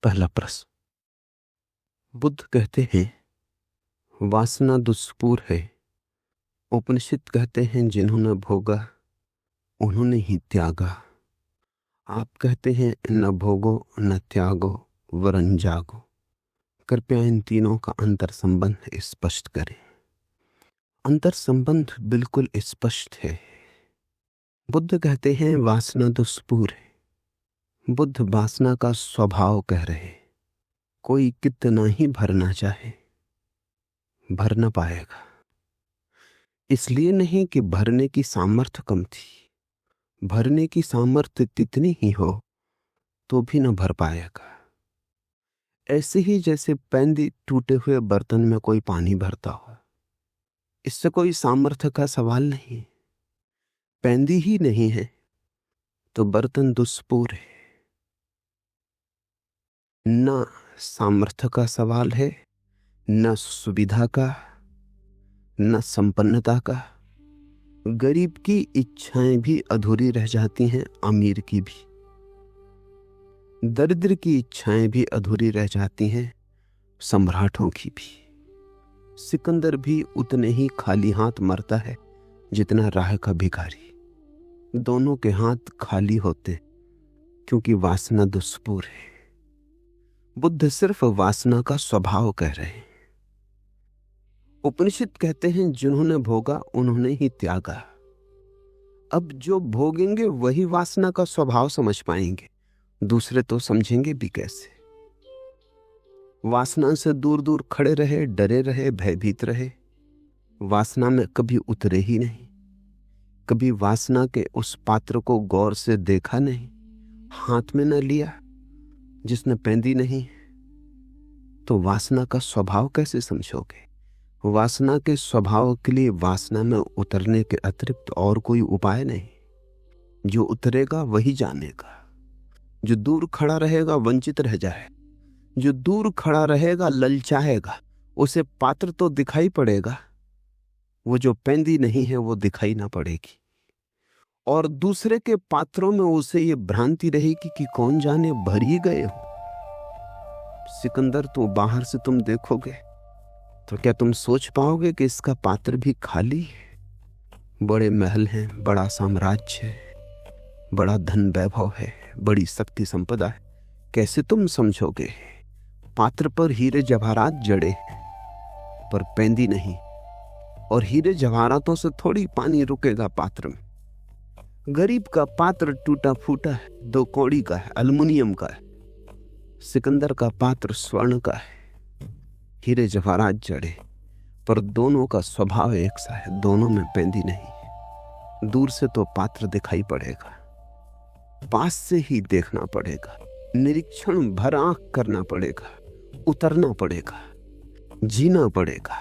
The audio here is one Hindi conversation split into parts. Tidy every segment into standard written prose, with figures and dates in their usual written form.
पहला प्रश्न। बुद्ध कहते हैं वासना दुष्पूर है। उपनिषद कहते हैं जिन्होंने भोगा उन्होंने ही त्यागा। आप कहते हैं न भोगो न त्यागो वरन जागो। कृपया इन तीनों का अंतर संबंध स्पष्ट करें। अंतर संबंध बिल्कुल स्पष्ट है। बुद्ध कहते हैं वासना दुष्पूर है। बुद्ध वासना का स्वभाव कह रहे हैं। कोई कितना ही भरना चाहे भर न पाएगा। इसलिए नहीं कि भरने की सामर्थ्य कम थी, भरने की सामर्थ्य कितनी ही हो तो भी न भर पाएगा। ऐसे ही जैसे पैंदी टूटे हुए बर्तन में कोई पानी भरता हो, इससे कोई सामर्थ्य का सवाल नहीं। पैंदी ही नहीं है तो बर्तन दुष्पूर है। न सामर्थ्य का सवाल है, न सुविधा का, न संपन्नता का। गरीब की इच्छाएं भी अधूरी रह जाती हैं, अमीर की भी। दरिद्र की इच्छाएं भी अधूरी रह जाती हैं, सम्राटों की भी। सिकंदर भी उतने ही खाली हाथ मरता है जितना राह का भिखारी। दोनों के हाथ खाली होते क्योंकि वासना दुष्पूर है। बुद्ध सिर्फ वासना का स्वभाव कह रहे हैं। उपनिषद कहते हैं जिन्होंने भोगा उन्होंने ही त्यागा। अब जो भोगेंगे वही वासना का स्वभाव समझ पाएंगे, दूसरे तो समझेंगे भी कैसे। वासना से दूर दूर खड़े रहे, डरे रहे, भयभीत रहे, वासना में कभी उतरे ही नहीं। कभी वासना के उस पात्र को गौर से देखा नहीं, हाथ में न लिया जिसने पैंदी नहीं, तो वासना का स्वभाव कैसे समझोगे। वासना के स्वभाव के लिए वासना में उतरने के अतिरिक्त और कोई उपाय नहीं। जो उतरेगा वही जानेगा। जो दूर खड़ा रहेगा वंचित रह जाए, जो दूर खड़ा रहेगा ललचाएगा। उसे पात्र तो दिखाई पड़ेगा, वो जो पैंदी नहीं है वो दिखाई ना पड़ेगी। और दूसरे के पात्रों में उसे ये भ्रांति रहेगी कि कौन जाने भर ही गए हो। सिकंदर तो बाहर से तुम देखोगे तो क्या तुम सोच पाओगे कि इसका पात्र भी खाली है। बड़े महल हैं, बड़ा साम्राज्य है, बड़ा धन वैभव है, बड़ी शक्ति संपदा है। कैसे तुम समझोगे। पात्र पर हीरे जवाहरात जड़े पर पैंदी नहीं। और हीरे जवाहरातों से थोड़ी पानी रुकेगा पात्र में। गरीब का पात्र टूटा फूटा है, 2 कौड़ी का है, एल्युमिनियम का है। सिकंदर का पात्र स्वर्ण का है, हीरे जवाहरात जड़े, पर दोनों का स्वभाव एक सा है। दोनों में पैंदी नहीं। दूर से तो पात्र दिखाई पड़ेगा, पास से ही देखना पड़ेगा, निरीक्षण भर आंख करना पड़ेगा, उतरना पड़ेगा, जीना पड़ेगा।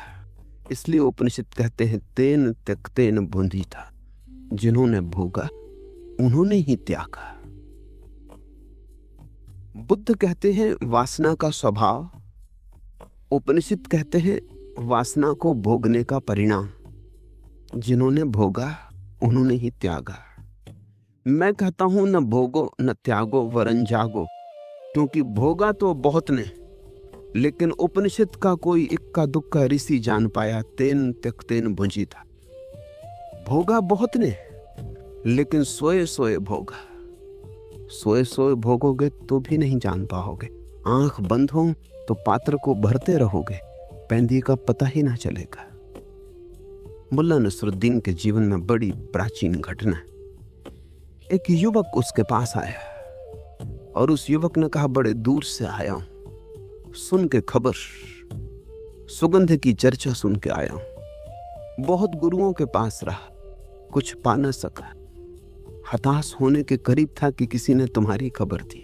इसलिए उपनिषद कहते हैं तेन त्यक्तेन बुंदीता। जिन्होंने भोगा उन्होंने ही त्यागा। बुद्ध कहते हैं वासना का स्वभाव, उपनिषद कहते हैं वासना को भोगने का परिणाम। जिन्होंने भोगा उन्होंने ही त्यागा। मैं कहता हूं न भोगो न त्यागो वरन जागो, क्योंकि भोगा तो बहुत ने, लेकिन उपनिषद का कोई इक्का दुक्का ऋषि जान पाया तेन त्यक्तेन भुंजीता। भोगा बहुत ने, लेकिन सोए सोए भोगा। सोए सोए भोगोगे तो भी नहीं जान पाओगे। आंख बंद हो तो पात्र को भरते रहोगे, पैंदी का पता ही ना चलेगा। मुल्ला नसरुद्दीन के जीवन में बड़ी प्राचीन घटना। एक युवक उसके पास आया और उस युवक ने कहा बड़े दूर से आया हूं, सुन के खबर, सुगंध की चर्चा सुन के आया हूं। बहुत गुरुओं के पास रहा, कुछ पा न सका। हताश होने के करीब था कि किसी ने तुम्हारी खबर दी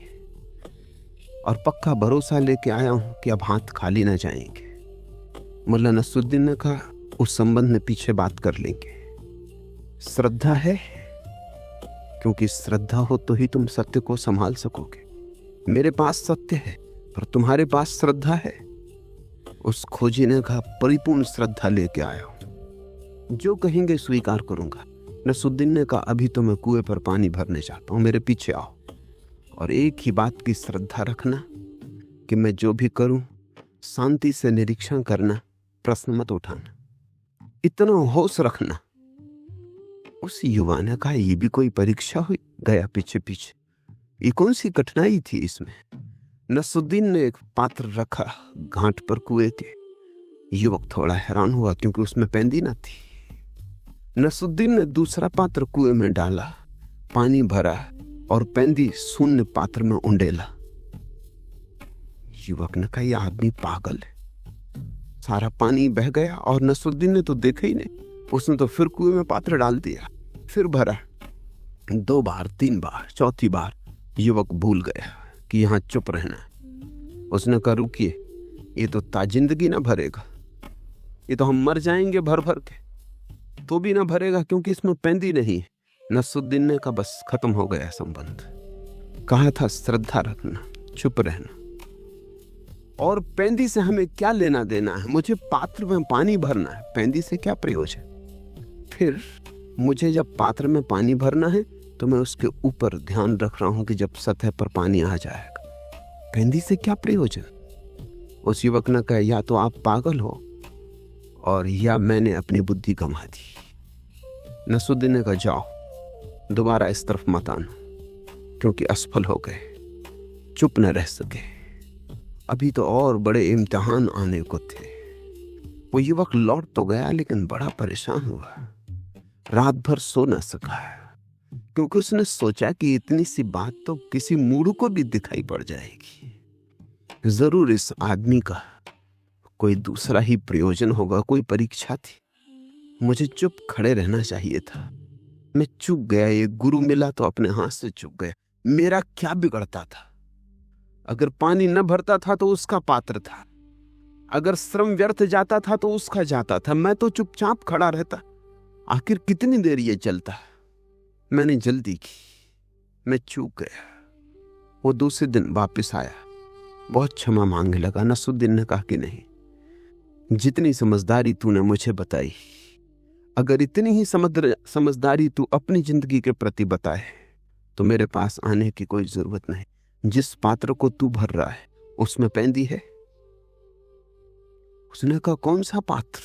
और पक्का भरोसा लेके आया हूं कि अब हाथ खाली ना जाएंगे। मुल्ला नसरुद्दीन ने कहा उस संबंध में पीछे बात कर लेंगे। श्रद्धा है, क्योंकि श्रद्धा हो तो ही तुम सत्य को संभाल सकोगे। मेरे पास सत्य है पर तुम्हारे पास श्रद्धा है। उस खोजी ने कहा परिपूर्ण श्रद्धा लेके आया हूं, जो कहेंगे स्वीकार करूंगा। नसरुद्दीन ने कहा अभी तो मैं कुएं पर पानी भरने जाता हूं, मेरे पीछे आओ। और एक ही बात की श्रद्धा रखना कि मैं जो भी करूं शांति से निरीक्षण करना, प्रश्न मत उठाना, इतना होश रखना। उस युवा ने कहा, ये भी कोई परीक्षा हुई? गया पीछे पीछे, ये कौन सी कठिनाई थी इसमें? नसरुद्दीन ने एक पात्र रखा घाट पर कुएं के। युवक थोड़ा हैरान हुआ क्योंकि उसमें पेंदी न थी। नसरुद्दीन ने दूसरा पात्र कुएं में डाला, पानी भरा और पेंदी शून्य पात्र में उंडेला। युवक ने कहा, यह आदमी पागल है। सारा पानी बह गया और नसरुद्दीन ने तो देखा ही नहीं। उसने तो फिर कुएं में पात्र डाल दिया, फिर भरा 2 बार 3 बार, चौथी बार युवक भूल गया कि यहां चुप रहना है। उसने कहा, रुकिए, ये तो ताजिंदगी ना भरेगा, ये तो हम मर जाएंगे भर भर के, तो भी ना भरेगा क्योंकि इसमें पेंदी नहीं है। नसरुद्दीन ने कहा, बस खत्म हो गया संबंध। कहा था श्रद्धा रखना, चुप रहना, और पेंदी से हमें क्या लेना देना है? मुझे पात्र में पानी भरना है, पेंदी से क्या प्रयोजन? फिर मुझे जब पात्र में पानी भरना है तो मैं उसके ऊपर ध्यान रख रहा हूं कि जब सतह पर पानी आ जाएगा, पेंदी से क्या प्रयोजन? उस युवक ने कहा, या तो आप पागल हो और या मैंने अपनी बुद्धि गंवा दी। नसरुद्दीन ने कहा, जाओ, दोबारा इस तरफ मत आना, क्योंकि असफल हो गए, चुप न रह सके, अभी तो और बड़े इम्तिहान आने को थे। वो युवक लौट तो गया लेकिन बड़ा परेशान हुआ, रात भर सो न सका, क्योंकि उसने सोचा कि इतनी सी बात तो किसी मूढ़ को भी दिखाई पड़ जाएगी। जरूर इस आदमी का कोई दूसरा ही प्रयोजन होगा, कोई परीक्षा थी। मुझे चुप खड़े रहना चाहिए था, मैं चूक गया। ये गुरु मिला तो अपने हाथ से चूक गया। मेरा क्या बिगड़ता था? अगर पानी न भरता था तो उसका पात्र था, अगर श्रम व्यर्थ जाता था तो उसका जाता था, मैं तो चुपचाप खड़ा रहता। आखिर कितनी देर ये चलता? मैंने जल्दी की, मैं चूक गया। वो दूसरे दिन वापस आया, बहुत क्षमा मांगने लगा। नसरुद्दीन ने कहा कि नहीं, जितनी समझदारी तूने मुझे बताई, अगर इतनी ही समझदारी तू अपनी जिंदगी के प्रति बताए तो मेरे पास आने की कोई जरूरत नहीं। जिस पात्र को तू भर रहा है उसमें पेंदी है। उसने कहा, कौन सा पात्र?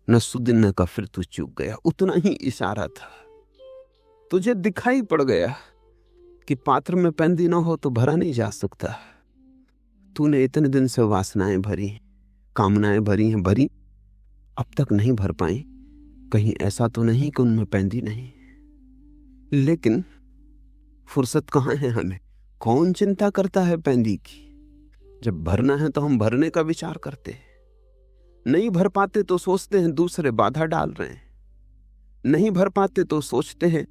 नसरुद्दीन ने कहा, फिर तू चूक गया। उतना ही इशारा था, तुझे दिखाई पड़ गया कि पात्र में पेंदी ना हो तो भरा नहीं जा सकता। तूने इतने दिन से वासनाएं भरी, कामनाएं भरी हैं, भरी, अब तक नहीं भर पाई। कहीं ऐसा तो नहीं कि उनमें पेंदी नहीं? लेकिन फुर्सत कहाँ है हमें? कौन चिंता करता है पेंदी की? जब भरना है तो हम भरने का विचार करते हैं। नहीं भर पाते तो सोचते हैं दूसरे बाधा डाल रहे हैं। नहीं भर पाते तो सोचते हैं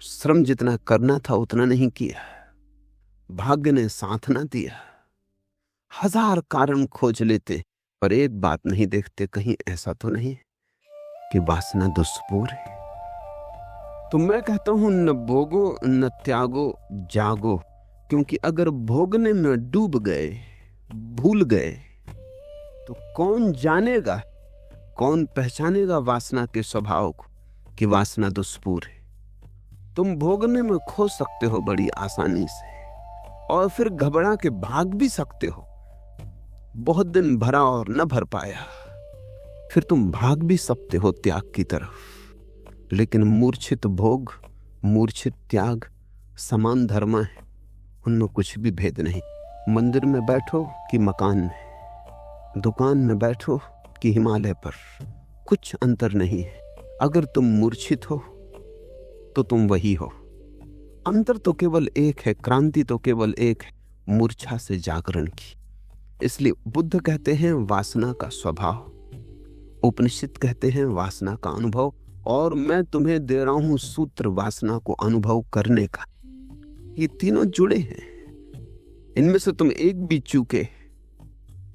श्रम जितना करना था उतना नहीं किया, भाग्य ने साथ ना दिया। 1000 कारण खोज लेते पर एक बात नहीं देखते, कहीं ऐसा तो नहीं कि वासना दुष्पूर है। तो मैं कहता हूं, न भोगो न त्यागो, जागो। क्योंकि अगर भोगने में डूब गए, भूल गए, तो कौन जानेगा, कौन पहचानेगा वासना के स्वभाव को कि वासना दुष्पूर है। तुम भोगने में खो सकते हो बड़ी आसानी से, और फिर घबरा के भाग भी सकते हो। बहुत दिन भरा और न भर पाया, फिर तुम भाग भी सकते हो त्याग की तरफ। लेकिन मूर्छित भोग, मूर्छित त्याग समान धर्म है, उनमें कुछ भी भेद नहीं। मंदिर में बैठो कि मकान में, दुकान में बैठो कि हिमालय पर, कुछ अंतर नहीं है। अगर तुम मूर्छित हो तो तुम वही हो। अंतर तो केवल एक है, क्रांति तो केवल एक है, मूर्छा से जागरण की। इसलिए बुद्ध कहते हैं वासना का स्वभाव, उपनिषद कहते हैं वासना का अनुभव, और मैं तुम्हें दे रहा हूं सूत्र वासना को अनुभव करने का। ये तीनों जुड़े हैं, इनमें से तुम एक भी चूके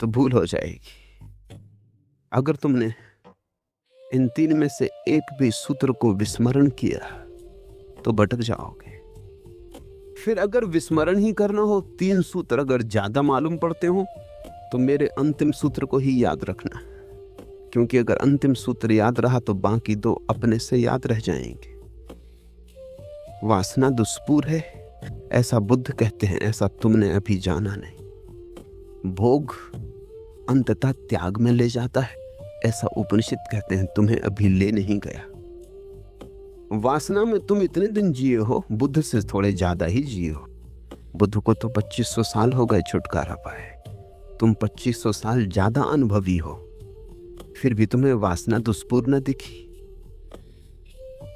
तो भूल हो जाएगी। अगर तुमने इन तीन में से एक भी सूत्र को विस्मरण किया तो भटक जाओगे। फिर अगर विस्मरण ही करना हो, 3 सूत्र अगर ज्यादा मालूम पड़ते हो तो मेरे अंतिम सूत्र को ही याद रखना, क्योंकि अगर अंतिम सूत्र याद रहा तो बाकी 2 अपने से याद रह जाएंगे। वासना दुष्पूर है ऐसा बुद्ध कहते हैं, ऐसा तुमने अभी जाना नहीं। भोग अंततः त्याग में ले जाता है, ऐसा उपनिषद कहते हैं। तुम्हें अभी ले नहीं गया। वासना में तुम इतने दिन जिए हो, बुद्ध से थोड़े ज्यादा ही जिए हो। बुद्ध को तो 2500 साल हो गए छुटकारा पाए, तुम 2500 साल ज्यादा अनुभवी हो, फिर भी तुम्हें वासना दुष्पूर्ण न दिखी।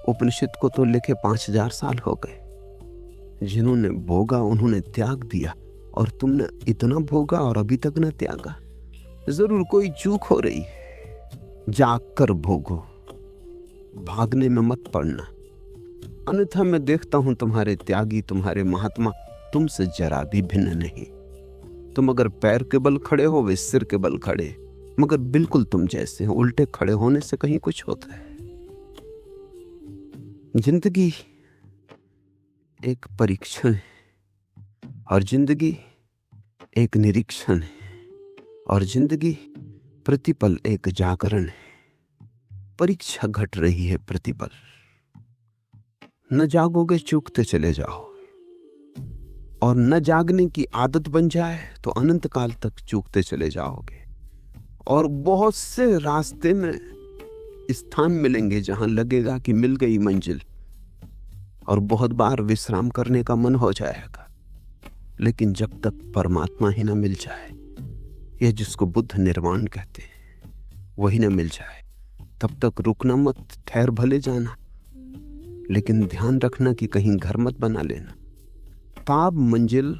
उपनिषद को तो लिखे 5000 साल हो गए। जिन्होंने भोगा उन्होंने त्याग दिया, और तुमने इतना भोगा और अभी तक न त्यागा। जरूर कोई चूक हो रही है। जाग कर भोगो, भागने में मत पड़ना। अन्यथा मैं देखता हूं तुम्हारे त्यागी, तुम्हारे महात्मा तुमसे जरा भी भिन्न नहीं। तुम अगर पैर के बल खड़े हो, वे सिर के बल खड़े, मगर बिल्कुल तुम जैसे हो। उल्टे खड़े होने से कहीं कुछ होता है। जिंदगी एक परीक्षण है, और जिंदगी एक निरीक्षण है, और जिंदगी प्रतिपल एक जागरण है। परीक्षा घट रही है प्रतिपल। न जागोगे चूकते चले जाओ, और न जागने की आदत बन जाए तो अनंत काल तक चूकते चले जाओगे। और बहुत से रास्ते में स्थान मिलेंगे जहां लगेगा कि मिल गई मंजिल, और बहुत बार विश्राम करने का मन हो जाएगा। लेकिन जब तक परमात्मा ही ना मिल जाए, यह जिसको बुद्ध निर्वाण कहते हैं, वही ना मिल जाए, तब तक रुकना मत। ठहर भले जाना, लेकिन ध्यान रखना कि कहीं घर मत बना लेना। ताब मंजिल,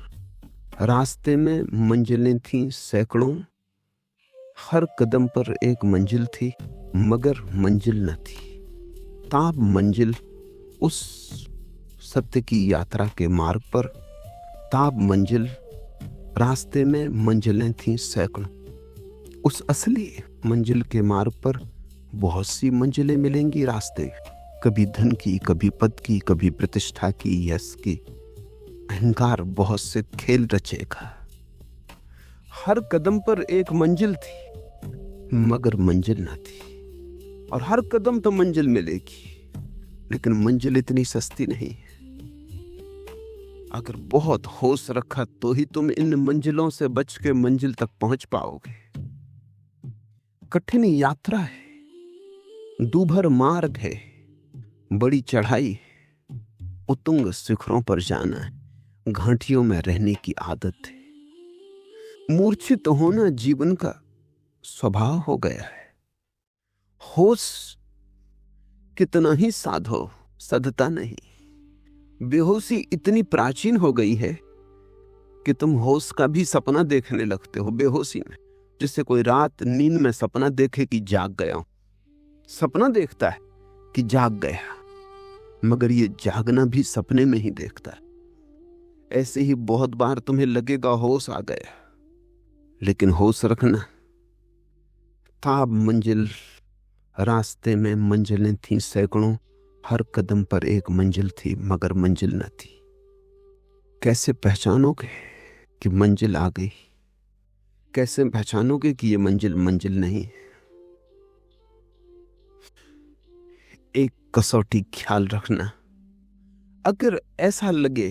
रास्ते में मंजिलें थीं सैकड़ों, हर कदम पर एक मंजिल थी मगर मंजिल न थी। ताब मंजिल, उस सत्य की यात्रा के मार्ग पर ताब मंजिल, रास्ते में मंजिलें थीं सैकड़ों। उस असली मंजिल के मार्ग पर बहुत सी मंजिलें मिलेंगी। रास्ते कभी धन की, कभी पद की, कभी प्रतिष्ठा की, यश की। अहंकार बहुत से खेल रचेगा। हर कदम पर एक मंजिल थी मगर मंजिल ना थी। और हर कदम तो मंजिल मिलेगी, लेकिन मंजिल इतनी सस्ती नहीं है। अगर बहुत होश रखा तो ही तुम इन मंजिलों से बच के मंजिल तक पहुंच पाओगे। कठिन यात्रा है, दूभर मार्ग है, बड़ी चढ़ाई, उतुंग शिखरों पर जाना है, घाटियों में रहने की आदत है। मूर्छित होना जीवन का स्वभाव हो गया है। होश कितना ही साधो, सधता नहीं। बेहोशी इतनी प्राचीन हो गई है कि तुम होश का भी सपना देखने लगते हो बेहोशी में। जिससे कोई रात नींद में सपना देखे कि जाग गया हूं, सपना देखता है कि जाग गया, मगर ये जागना भी सपने में ही देखता है। ऐसे ही बहुत बार तुम्हें लगेगा होश आ गया, लेकिन होश रखना। ताब मंजिल, रास्ते में मंजिलें थीं सैकड़ों, हर कदम पर एक मंजिल थी मगर मंजिल न थी। कैसे पहचानोगे कि मंजिल आ गई? कैसे पहचानोगे कि ये मंजिल मंजिल नहीं? एक कसौटी ख्याल रखना। अगर ऐसा लगे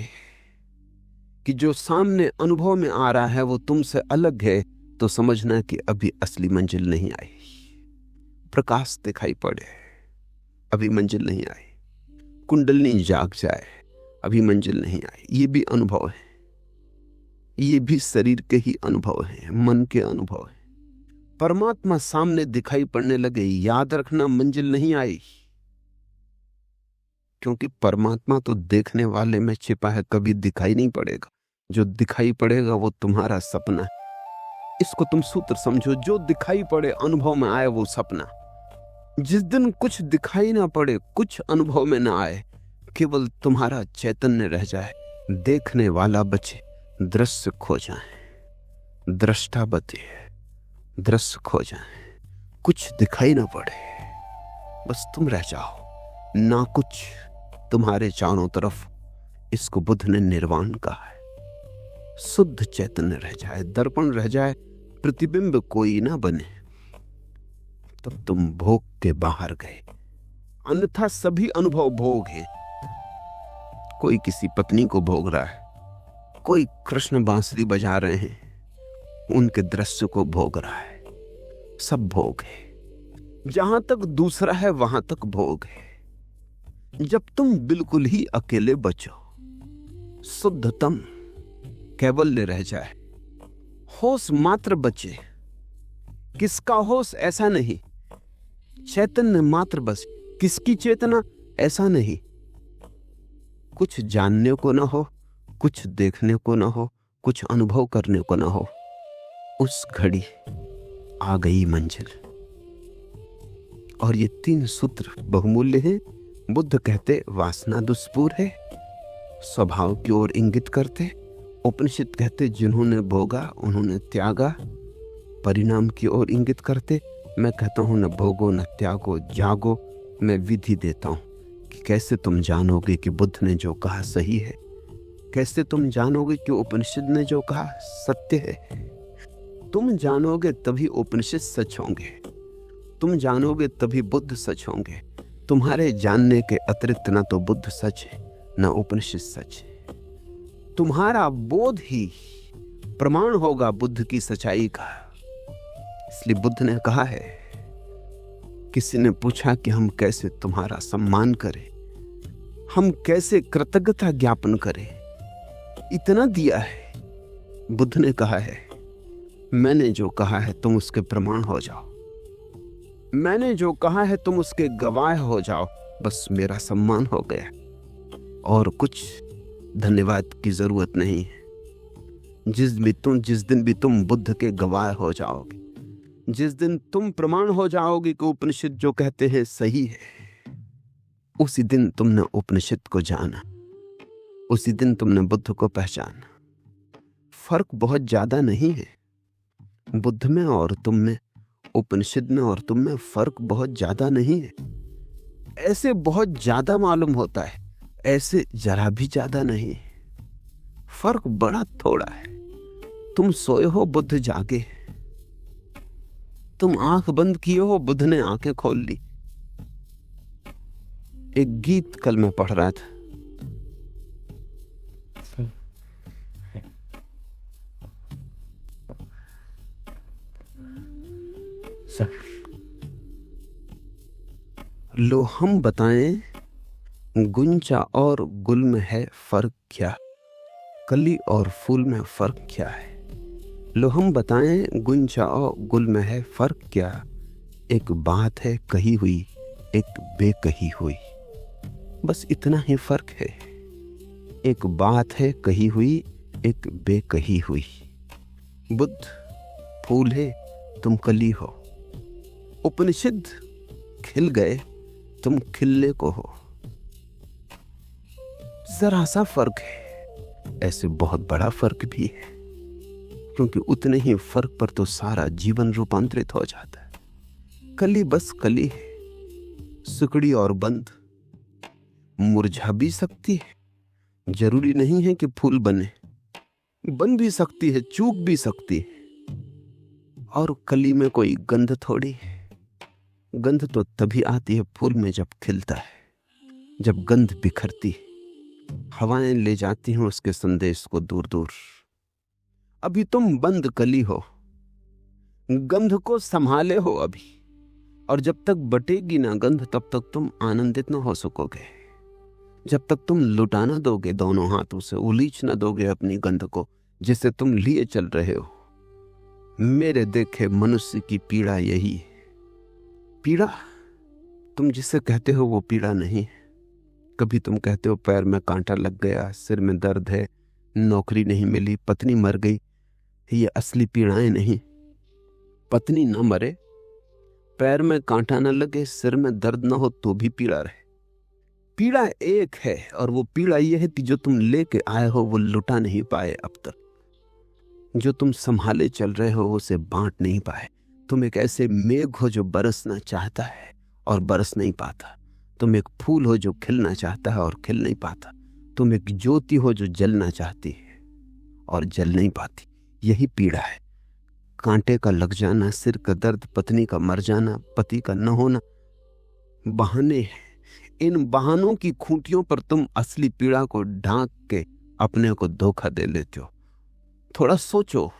कि जो सामने अनुभव में आ रहा है वो तुमसे अलग है, तो समझना कि अभी असली मंजिल नहीं आई। प्रकाश दिखाई पड़े, अभी मंजिल नहीं आई। कुंडलनी जाग जाए, अभी मंजिल नहीं आई। ये भी अनुभव है, ये भी शरीर के ही अनुभव है, मन के अनुभव है। परमात्मा सामने दिखाई पड़ने लगे, याद रखना मंजिल नहीं आई। क्योंकि परमात्मा तो देखने वाले में छिपा है, कभी दिखाई नहीं पड़ेगा। जो दिखाई पड़ेगा वो तुम्हारा सपना है। इसको तुम सूत्र समझो, जो दिखाई पड़े, अनुभव में आए, वो सपना। जिस दिन कुछ दिखाई ना पड़े, कुछ अनुभव में ना आए, केवल तुम्हारा चैतन्य रह जाए, देखने वाला बचे, दृश्य खो जाए, दृष्टा बचे, दृश्य खो जाए, कुछ दिखाई ना पड़े, बस तुम रह जाओ, ना कुछ तुम्हारे चारों तरफ। इसको बुद्ध ने निर्वाण कहा है। शुद्ध चैतन्य रह जाए, दर्पण रह जाए, प्रतिबिंब कोई ना बने, तब तुम भोग के बाहर गए। अन्यथा सभी अनुभव भोग हैं। कोई किसी पत्नी को भोग रहा है, कोई कृष्ण बांसुरी बजा रहे हैं, उनके दृश्य को भोग रहा है। सब भोग है, जहां तक दूसरा है वहां तक भोग है। जब तुम बिल्कुल ही अकेले बचो, शुद्धतम कैवल्य रह जाए, होश मात्र बचे। किसका होश ऐसा नहीं, चैतन्य मात्र बस। किसकी चेतना ऐसा नहीं। कुछ जानने को ना हो, कुछ देखने को ना हो, कुछ अनुभव करने को ना हो, उस घड़ी आ गई मंजिल। और ये 3 सूत्र बहुमूल्य हैं। बुद्ध कहते वासना दुष्पूर है, स्वभाव की ओर इंगित करते। उपनिषद कहते जिन्होंने भोगा उन्होंने त्यागा, परिणाम की ओर इंगित करते। मैं कहता हूं न भोगो न त्यागो, जागो। मैं विधि देता हूं कि कैसे तुम जानोगे कि बुद्ध ने जो कहा सही है, कैसे तुम जानोगे कि उपनिषद ने जो कहा सत्य है। तुम जानोगे तभी उपनिषद सच होंगे, तुम जानोगे तभी बुद्ध सच होंगे। तुम्हारे जानने के अतिरिक्त ना तो बुद्ध सच है ना उपनिषद सच है। तुम्हारा बोध ही प्रमाण होगा बुद्ध की सच्चाई का। इसलिए बुद्ध ने कहा है, किसी ने पूछा कि हम कैसे तुम्हारा सम्मान करें, हम कैसे कृतज्ञता ज्ञापन करें, इतना दिया है। बुद्ध ने कहा है, मैंने जो कहा है तुम उसके प्रमाण हो जाओ, मैंने जो कहा है तुम उसके गवाह हो जाओ, बस मेरा सम्मान हो गया। और कुछ धन्यवाद की जरूरत नहीं है। जिस दिन भी तुम बुद्ध के गवाह हो जाओगे, जिस दिन तुम प्रमाण हो जाओगे कि उपनिषद जो कहते हैं सही है, उसी दिन तुमने उपनिषद को जाना, उसी दिन तुमने बुद्ध को पहचाना। फर्क बहुत ज्यादा नहीं है बुद्ध में और तुम में, उपनिषद में और तुम में फर्क बहुत ज्यादा नहीं है। ऐसे बहुत ज्यादा मालूम होता है, ऐसे जरा भी ज्यादा नहीं। फर्क बड़ा थोड़ा है। तुम सोए हो, बुद्ध जागे। तुम आंख बंद किए हो, बुद्ध ने आंखें खोल ली। एक गीत कल मैं पढ़ रहा था, लो हम बताएं गुंचा और गुल में है फर्क क्या, कली और फूल में फर्क क्या है। लो हम बताएं गुंचा और गुल में है फर्क क्या, एक बात है कही हुई एक बेकही हुई। बस इतना ही फर्क है। एक बात है कही हुई एक बेकही हुई। बुद्ध फूल है, तुम कली हो। उपनिषद खिल गए, तुम खिलने को हो। जरा सा फर्क है, ऐसे बहुत बड़ा फर्क भी है, क्योंकि उतने ही फर्क पर तो सारा जीवन रूपांतरित हो जाता है। कली बस कली है, सिकुड़ी और बंद, मुरझा भी सकती है। जरूरी नहीं है कि फूल बने, बन भी सकती है, चूक भी सकती है। और कली में कोई गंध थोड़ी है। गंध तो तभी आती है फूल में जब खिलता है, जब गंध बिखरती है, हवाएं ले जाती हैं उसके संदेश को दूर दूर। अभी तुम बंद कली हो, गंध को संभाले हो अभी, और जब तक बटेगी ना गंध तब तक तुम आनंदित ना हो सकोगे। जब तक तुम लुटा ना दोगे दोनों हाथों से, उलीच ना दोगे अपनी गंध को जिसे तुम लिए चल रहे हो। मेरे देखे मनुष्य की पीड़ा यही है। पीड़ा तुम जिसे कहते हो वो पीड़ा नहीं है। कभी तुम कहते हो पैर में कांटा लग गया, सिर में दर्द है, नौकरी नहीं मिली, पत्नी मर गई। ये असली पीड़ाएं नहीं। पत्नी न मरे, पैर में कांटा न लगे, सिर में दर्द न हो तो भी पीड़ा रहे। पीड़ा एक है, और वो पीड़ा ये है कि जो तुम लेके आए हो वो लुटा नहीं पाए अब तक। जो तुम संभाले चल रहे हो उसे बांट नहीं पाए। तुम एक ऐसे मेघ हो जो बरसना चाहता है और बरस नहीं पाता। तुम एक फूल हो जो खिलना चाहता है और खिल नहीं पाता। तुम एक ज्योति हो जो जलना चाहती है और जल नहीं पाती। यही पीड़ा है। कांटे का लग जाना, सिर का दर्द, पत्नी का मर जाना, पति का न होना, बहाने हैं। इन बहानों की खूंटियों पर तुम असली पीड़ा को ढांक के अपने को धोखा दे लेते हो। थोड़ा सोचो,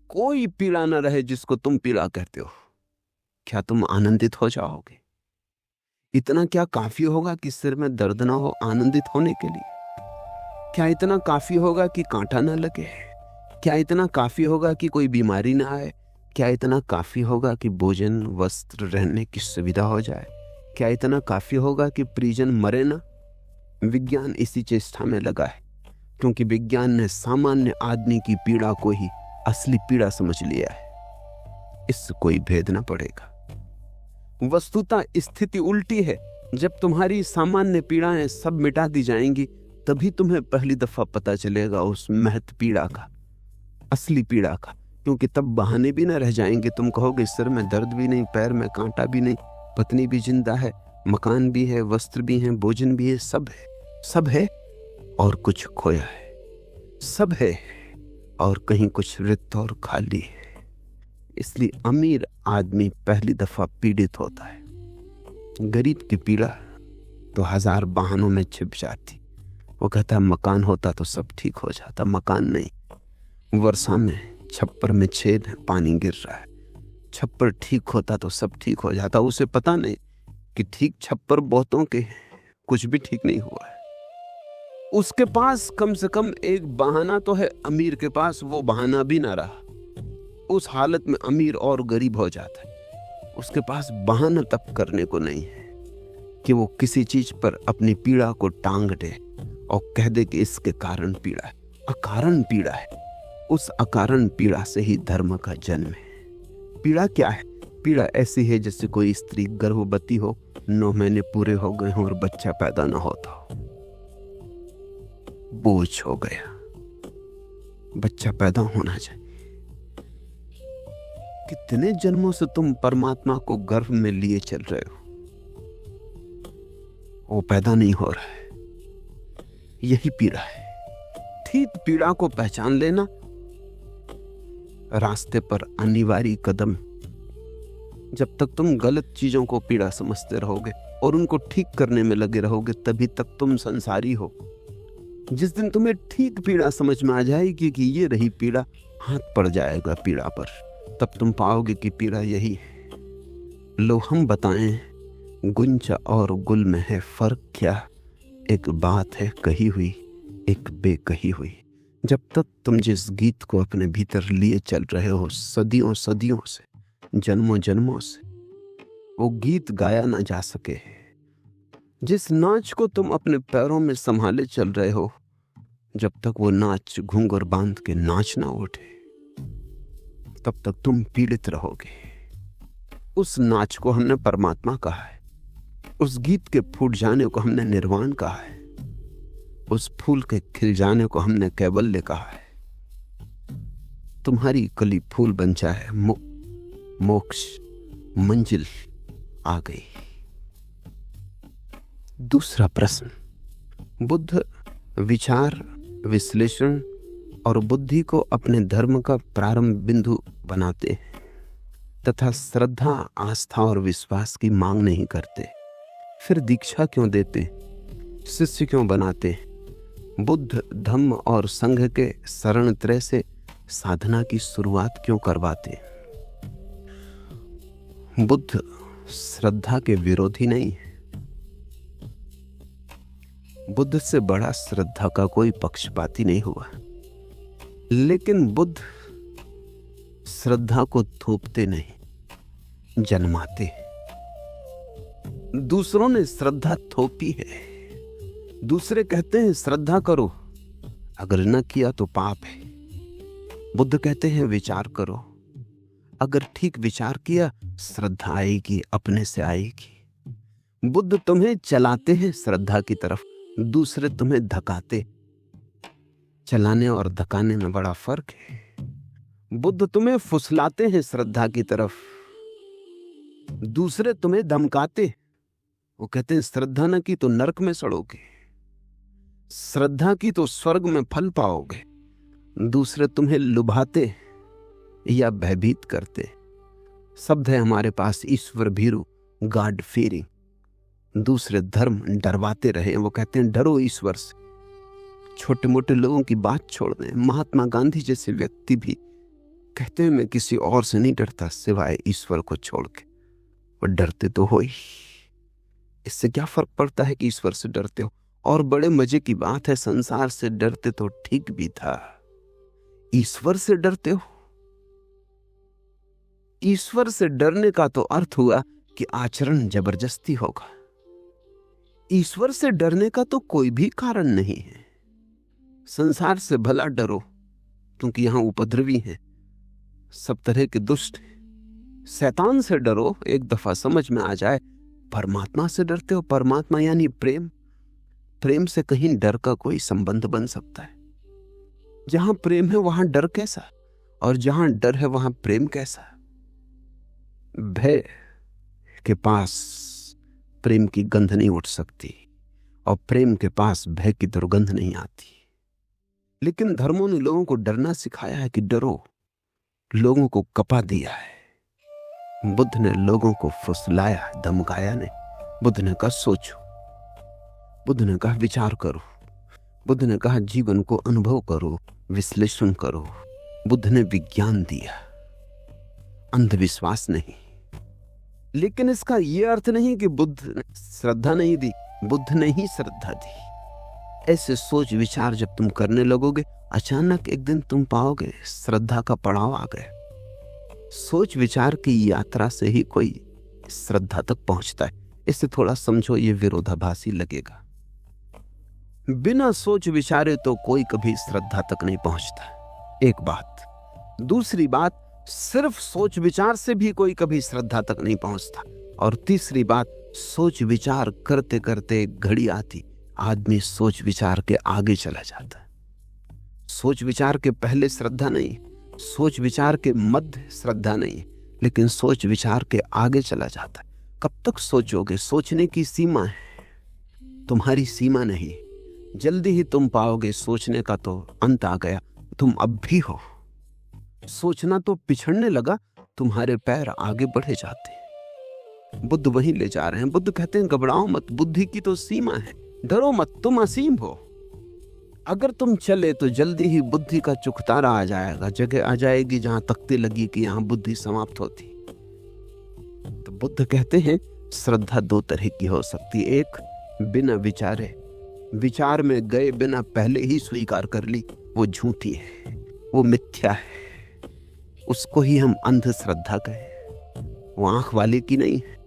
कोई पीड़ा न रहे जिसको तुम पीड़ा कहते हो, क्या तुम आनंदित हो जाओगे? इतना क्या काफी होगा कि सिर में दर्द ना हो आनंदित होने के लिए? क्या इतना काफी होगा कि कांटा ना लगे? क्या इतना काफी होगा कि कोई बीमारी ना आए? क्या इतना काफी होगा कि भोजन वस्त्र रहने की सुविधा हो जाए? क्या इतना काफी होगा कि परिजन मरे ना? विज्ञान इसी चेष्टा में लगा है, क्योंकि विज्ञान ने सामान्य आदमी की पीड़ा को ही असली पीड़ा समझ लिया है। इससे कोई भेद ना पड़ेगा। वस्तुतः स्थिति उल्टी है। जब तुम्हारी सामान्य पीड़ाएं सब मिटा दी जाएंगी, तभी तुम्हें पहली दफा पता चलेगा उस महत पीड़ा का, असली पीड़ा का। क्योंकि तब बहाने भी ना रह जाएंगे। तुम कहोगे सिर में दर्द भी नहीं, पैर में कांटा भी नहीं, पत्नी भी जिंदा है, मकान भी है, वस्त्र भी है, भोजन भी है, सब है और कुछ खोया है, सब है और कहीं कुछ रिक्त और खाली है। इसलिए अमीर आदमी पहली दफा पीड़ित होता है। गरीब की पीड़ा तो 1000 बहानों में छिप जाती। वो कहता है मकान होता तो सब ठीक हो जाता, मकान नहीं। वर्षा में छप्पर में छेद है, पानी गिर रहा है, छप्पर ठीक होता तो सब ठीक हो जाता। उसे पता नहीं कि ठीक छप्पर बहुतों के, कुछ भी ठीक नहीं हुआ है। उसके पास कम से कम एक बहाना तो है, अमीर के पास वो बहाना भी ना रहा। उस हालत में अमीर और गरीब हो जाता है। उसके पास बहाना तब करने को नहीं है कि वो किसी चीज पर अपनी पीड़ा को टांग दे और कह दे कि इसके कारण पीड़ा है। अकारण पीड़ा है। उस अकारण पीड़ा से ही धर्म का जन्म है। पीड़ा क्या है? पीड़ा ऐसी है जैसे कोई स्त्री गर्भवती हो, 9 महीने पूरे हो गए हों और बच्चा पैदा ना होता हो। बोझ हो गया, बच्चा पैदा होना चाहिए। कितने जन्मों से तुम परमात्मा को गर्भ में लिए चल रहे हो, वो पैदा नहीं हो रहा है। यही पीड़ा है। ठीक पीड़ा को पहचान लेना रास्ते पर अनिवार्य कदम। जब तक तुम गलत चीजों को पीड़ा समझते रहोगे और उनको ठीक करने में लगे रहोगे, तभी तक तुम संसारी हो। जिस दिन तुम्हें ठीक पीड़ा समझ में आ जाएगी कि ये रही पीड़ा, हाथ पड़ जाएगा पीड़ा पर, तब तुम पाओगे कि पीड़ा यही है। लो हम बताएं, गुंजा और गुल में है फर्क क्या? एक बात है कही हुई, एक बेकही हुई। जब तक तुम जिस गीत को अपने भीतर लिए चल रहे हो, सदियों सदियों से, जन्मों जन्मों से, वो गीत गाया ना जा सके। जिस नाच को तुम अपने पैरों में संभाले चल रहे हो, जब तक वो नाच घूंघर बांध के नाच ना उठे, तब तक तुम पीड़ित रहोगे। उस नाच को हमने परमात्मा कहा है। उस गीत के फूट जाने को हमने निर्वाण कहा है। उस फूल के खिल जाने को हमने कैवल्य कहा है। तुम्हारी कली फूल बन जाए, मोक्ष मंजिल आ गई। दूसरा प्रश्न, बुद्ध विचार, विश्लेषण और बुद्धि को अपने धर्म का प्रारंभ बिंदु बनाते हैं तथा श्रद्धा, आस्था और विश्वास की मांग नहीं करते। फिर दीक्षा क्यों देते? शिष्य क्यों बनाते? बुद्ध धम्म और संघ के शरण त्रय से साधना की शुरुआत क्यों करवाते? बुद्ध श्रद्धा के विरोधी नहीं है। बुद्ध से बड़ा श्रद्धा का कोई पक्षपाती नहीं हुआ, लेकिन बुद्ध श्रद्धा को थोपते नहीं, जन्माते। दूसरों ने श्रद्धा थोपी है। दूसरे कहते हैं श्रद्धा करो, अगर न किया तो पाप है। बुद्ध कहते हैं विचार करो, अगर ठीक विचार किया श्रद्धा आएगी, अपने से आएगी। बुद्ध तुम्हें चलाते हैं श्रद्धा की तरफ, दूसरे तुम्हें धकाते। चलाने और धकाने में बड़ा फर्क है। बुद्ध तुम्हें फुसलाते हैं श्रद्धा की तरफ, दूसरे तुम्हें धमकाते। वो कहते हैं श्रद्धा न की तो नरक में सड़ोगे, श्रद्धा की तो स्वर्ग में फल पाओगे। दूसरे तुम्हें लुभाते या भयभीत करते। शब्द है हमारे पास ईश्वर भीरु, गॉड फीयरिंग। दूसरे धर्म डरवाते रहे। वो कहते हैं डरो ईश्वर से। छोटे मोटे लोगों की बात छोड़ दें। महात्मा गांधी जैसे व्यक्ति भी कहते हैं मैं किसी और से नहीं डरता सिवाय ईश्वर को छोड़ के। वो डरते तो हो ही, इससे क्या फर्क पड़ता है कि ईश्वर से डरते हो। और बड़े मजे की बात है, संसार से डरते तो ठीक भी था, ईश्वर से डरते हो। ईश्वर से डरने का तो अर्थ हुआ कि आचरण जबरदस्ती होगा। ईश्वर से डरने का तो कोई भी कारण नहीं है। संसार से भला डरो, क्योंकि यहां उपद्रवी हैं, सब तरह के दुष्ट हैं। शैतान से डरो, एक दफा समझ में आ जाए। परमात्मा से डरते हो, परमात्मा यानी प्रेम। प्रेम से कहीं डर का कोई संबंध बन सकता है? जहां प्रेम है वहां डर कैसा, और जहां डर है वहां प्रेम कैसा? भय के पास प्रेम की गंध नहीं उठ सकती, और प्रेम के पास भय की दुर्गंध नहीं आती। लेकिन धर्मों ने लोगों को डरना सिखाया है कि डरो, लोगों को कपा दिया है। बुद्ध ने लोगों को फुसलाया, धमकाया नहीं। बुद्ध ने कहा सोचो, बुद्ध ने कहा विचार करो, बुद्ध ने कहा जीवन को अनुभव करो, विश्लेषण करो। बुद्ध ने विज्ञान दिया, अंधविश्वास नहीं। लेकिन इसका यह अर्थ नहीं कि बुद्ध ने श्रद्धा नहीं दी, बुद्ध ने ही श्रद्धा दी। ऐसे सोच विचार जब तुम करने लगोगे, अचानक एक दिन तुम पाओगे श्रद्धा का पड़ाव आ गया। सोच विचार की यात्रा से ही कोई श्रद्धा तक पहुंचता है। इसे थोड़ा समझो, ये विरोधाभासी लगेगा। बिना सोच विचारे तो कोई कभी श्रद्धा तक नहीं पहुंचता, एक बात। दूसरी बात, सिर्फ सोच विचार से भी कोई कभी श्रद्धा तक नहीं पहुंचता। और तीसरी बात, सोच विचार करते करते घड़ी आती, आदमी सोच विचार के आगे चला जाता है। सोच विचार के पहले श्रद्धा नहीं, सोच विचार के मध्य श्रद्धा नहीं, लेकिन सोच विचार के आगे चला जाता है। कब तक सोचोगे? सोचने की सीमा है, तुम्हारी सीमा नहीं। जल्दी ही तुम पाओगे सोचने का तो अंत आ गया, तुम अब भी हो। सोचना तो पिछड़ने लगा, तुम्हारे पैर आगे बढ़े जाते हैं। बुद्ध वहीं ले जा रहे हैं। बुद्ध कहते हैं घबराओ मत, बुद्धि की तो सीमा है, डरो मत, तुम असीम हो। अगर तुम चले तो जल्दी ही बुद्धि का चुकतारा आ जाएगा, जगह आ जाएगी जहां तख्ती लगी कि यहां बुद्धि समाप्त होती। तो बुद्ध कहते हैं श्रद्धा दो तरह की हो सकती है। एक, बिना विचारे, विचार में गए बिना पहले ही स्वीकार कर ली, वो झूठी है, वो मिथ्या है, उसको ही हम अंधश्रद्धा कहें, वो आंख वाले की नहीं है।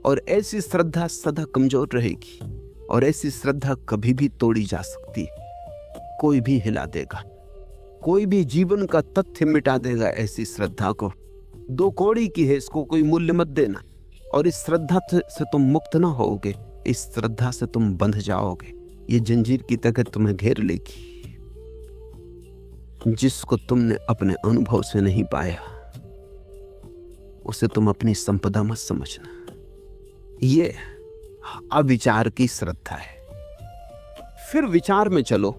और ऐसी श्रद्धा सदा कमजोर रहेगी, और ऐसी श्रद्धा कभी भी तोड़ी जा सकती। कोई भी हिला देगा, कोई भी जीवन का तथ्य मिटा देगा ऐसी श्रद्धा को। दो कौड़ी की है, इसको कोई मूल्य मत देना। और इस श्रद्धा से तुम मुक्त ना होगे, इस श्रद्धा से तुम बंध जाओगे। ये जंजीर की तरह तुम्हें घेर लेगी। जिसको तुमने अपने अनुभव से नहीं पाया, उसे तुम अपनी संपदा मत समझना। ये अविचार की श्रद्धा है। फिर विचार में चलो,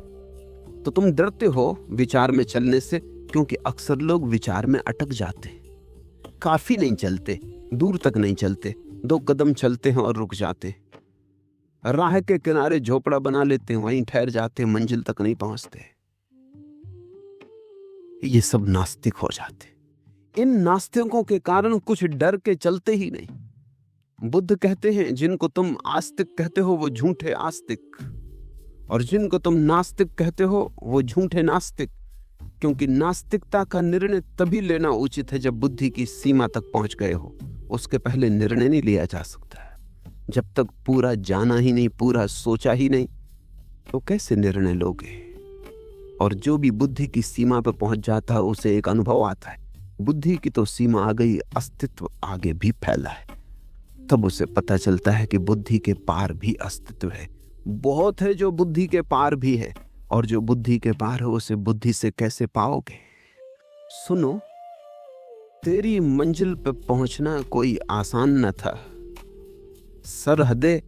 तो तुम डरते हो विचार में चलने से, क्योंकि अक्सर लोग विचार में अटक जाते, काफी नहीं चलते, दूर तक नहीं चलते, 2 कदम चलते हैं और रुक जाते। राह के किनारे झोपड़ा बना लेते हैं, वहीं ठहर जाते, मंजिल तक नहीं पहुंचते। ये सब नास्तिक हो जाते। इन नास्तिकों के कारण कुछ डर के चलते ही नहीं। बुद्ध कहते हैं जिनको तुम आस्तिक कहते हो वो झूठे आस्तिक, और जिनको तुम नास्तिक कहते हो वो झूठे नास्तिक। क्योंकि नास्तिकता का निर्णय तभी लेना उचित है जब बुद्धि की सीमा तक पहुंच गए हो। उसके पहले निर्णय नहीं लिया जा सकता। जब तक पूरा जाना ही नहीं, पूरा सोचा ही नहीं, तो कैसे निर्णय लोगे? और जो भी बुद्धि की सीमा पर पहुंच जाता है उसे एक अनुभव आता है, बुद्धि की तो सीमा आ गई, अस्तित्व आगे भी फैला है। तब उसे पता चलता है कि बुद्धि के पार भी अस्तित्व है। बहुत है जो बुद्धि के पार भी है, और जो बुद्धि के पार है उसे बुद्धि से कैसे पाओगे? सुनो, तेरी मंजिल पे पहुंचना कोई आसान न था। सरहदे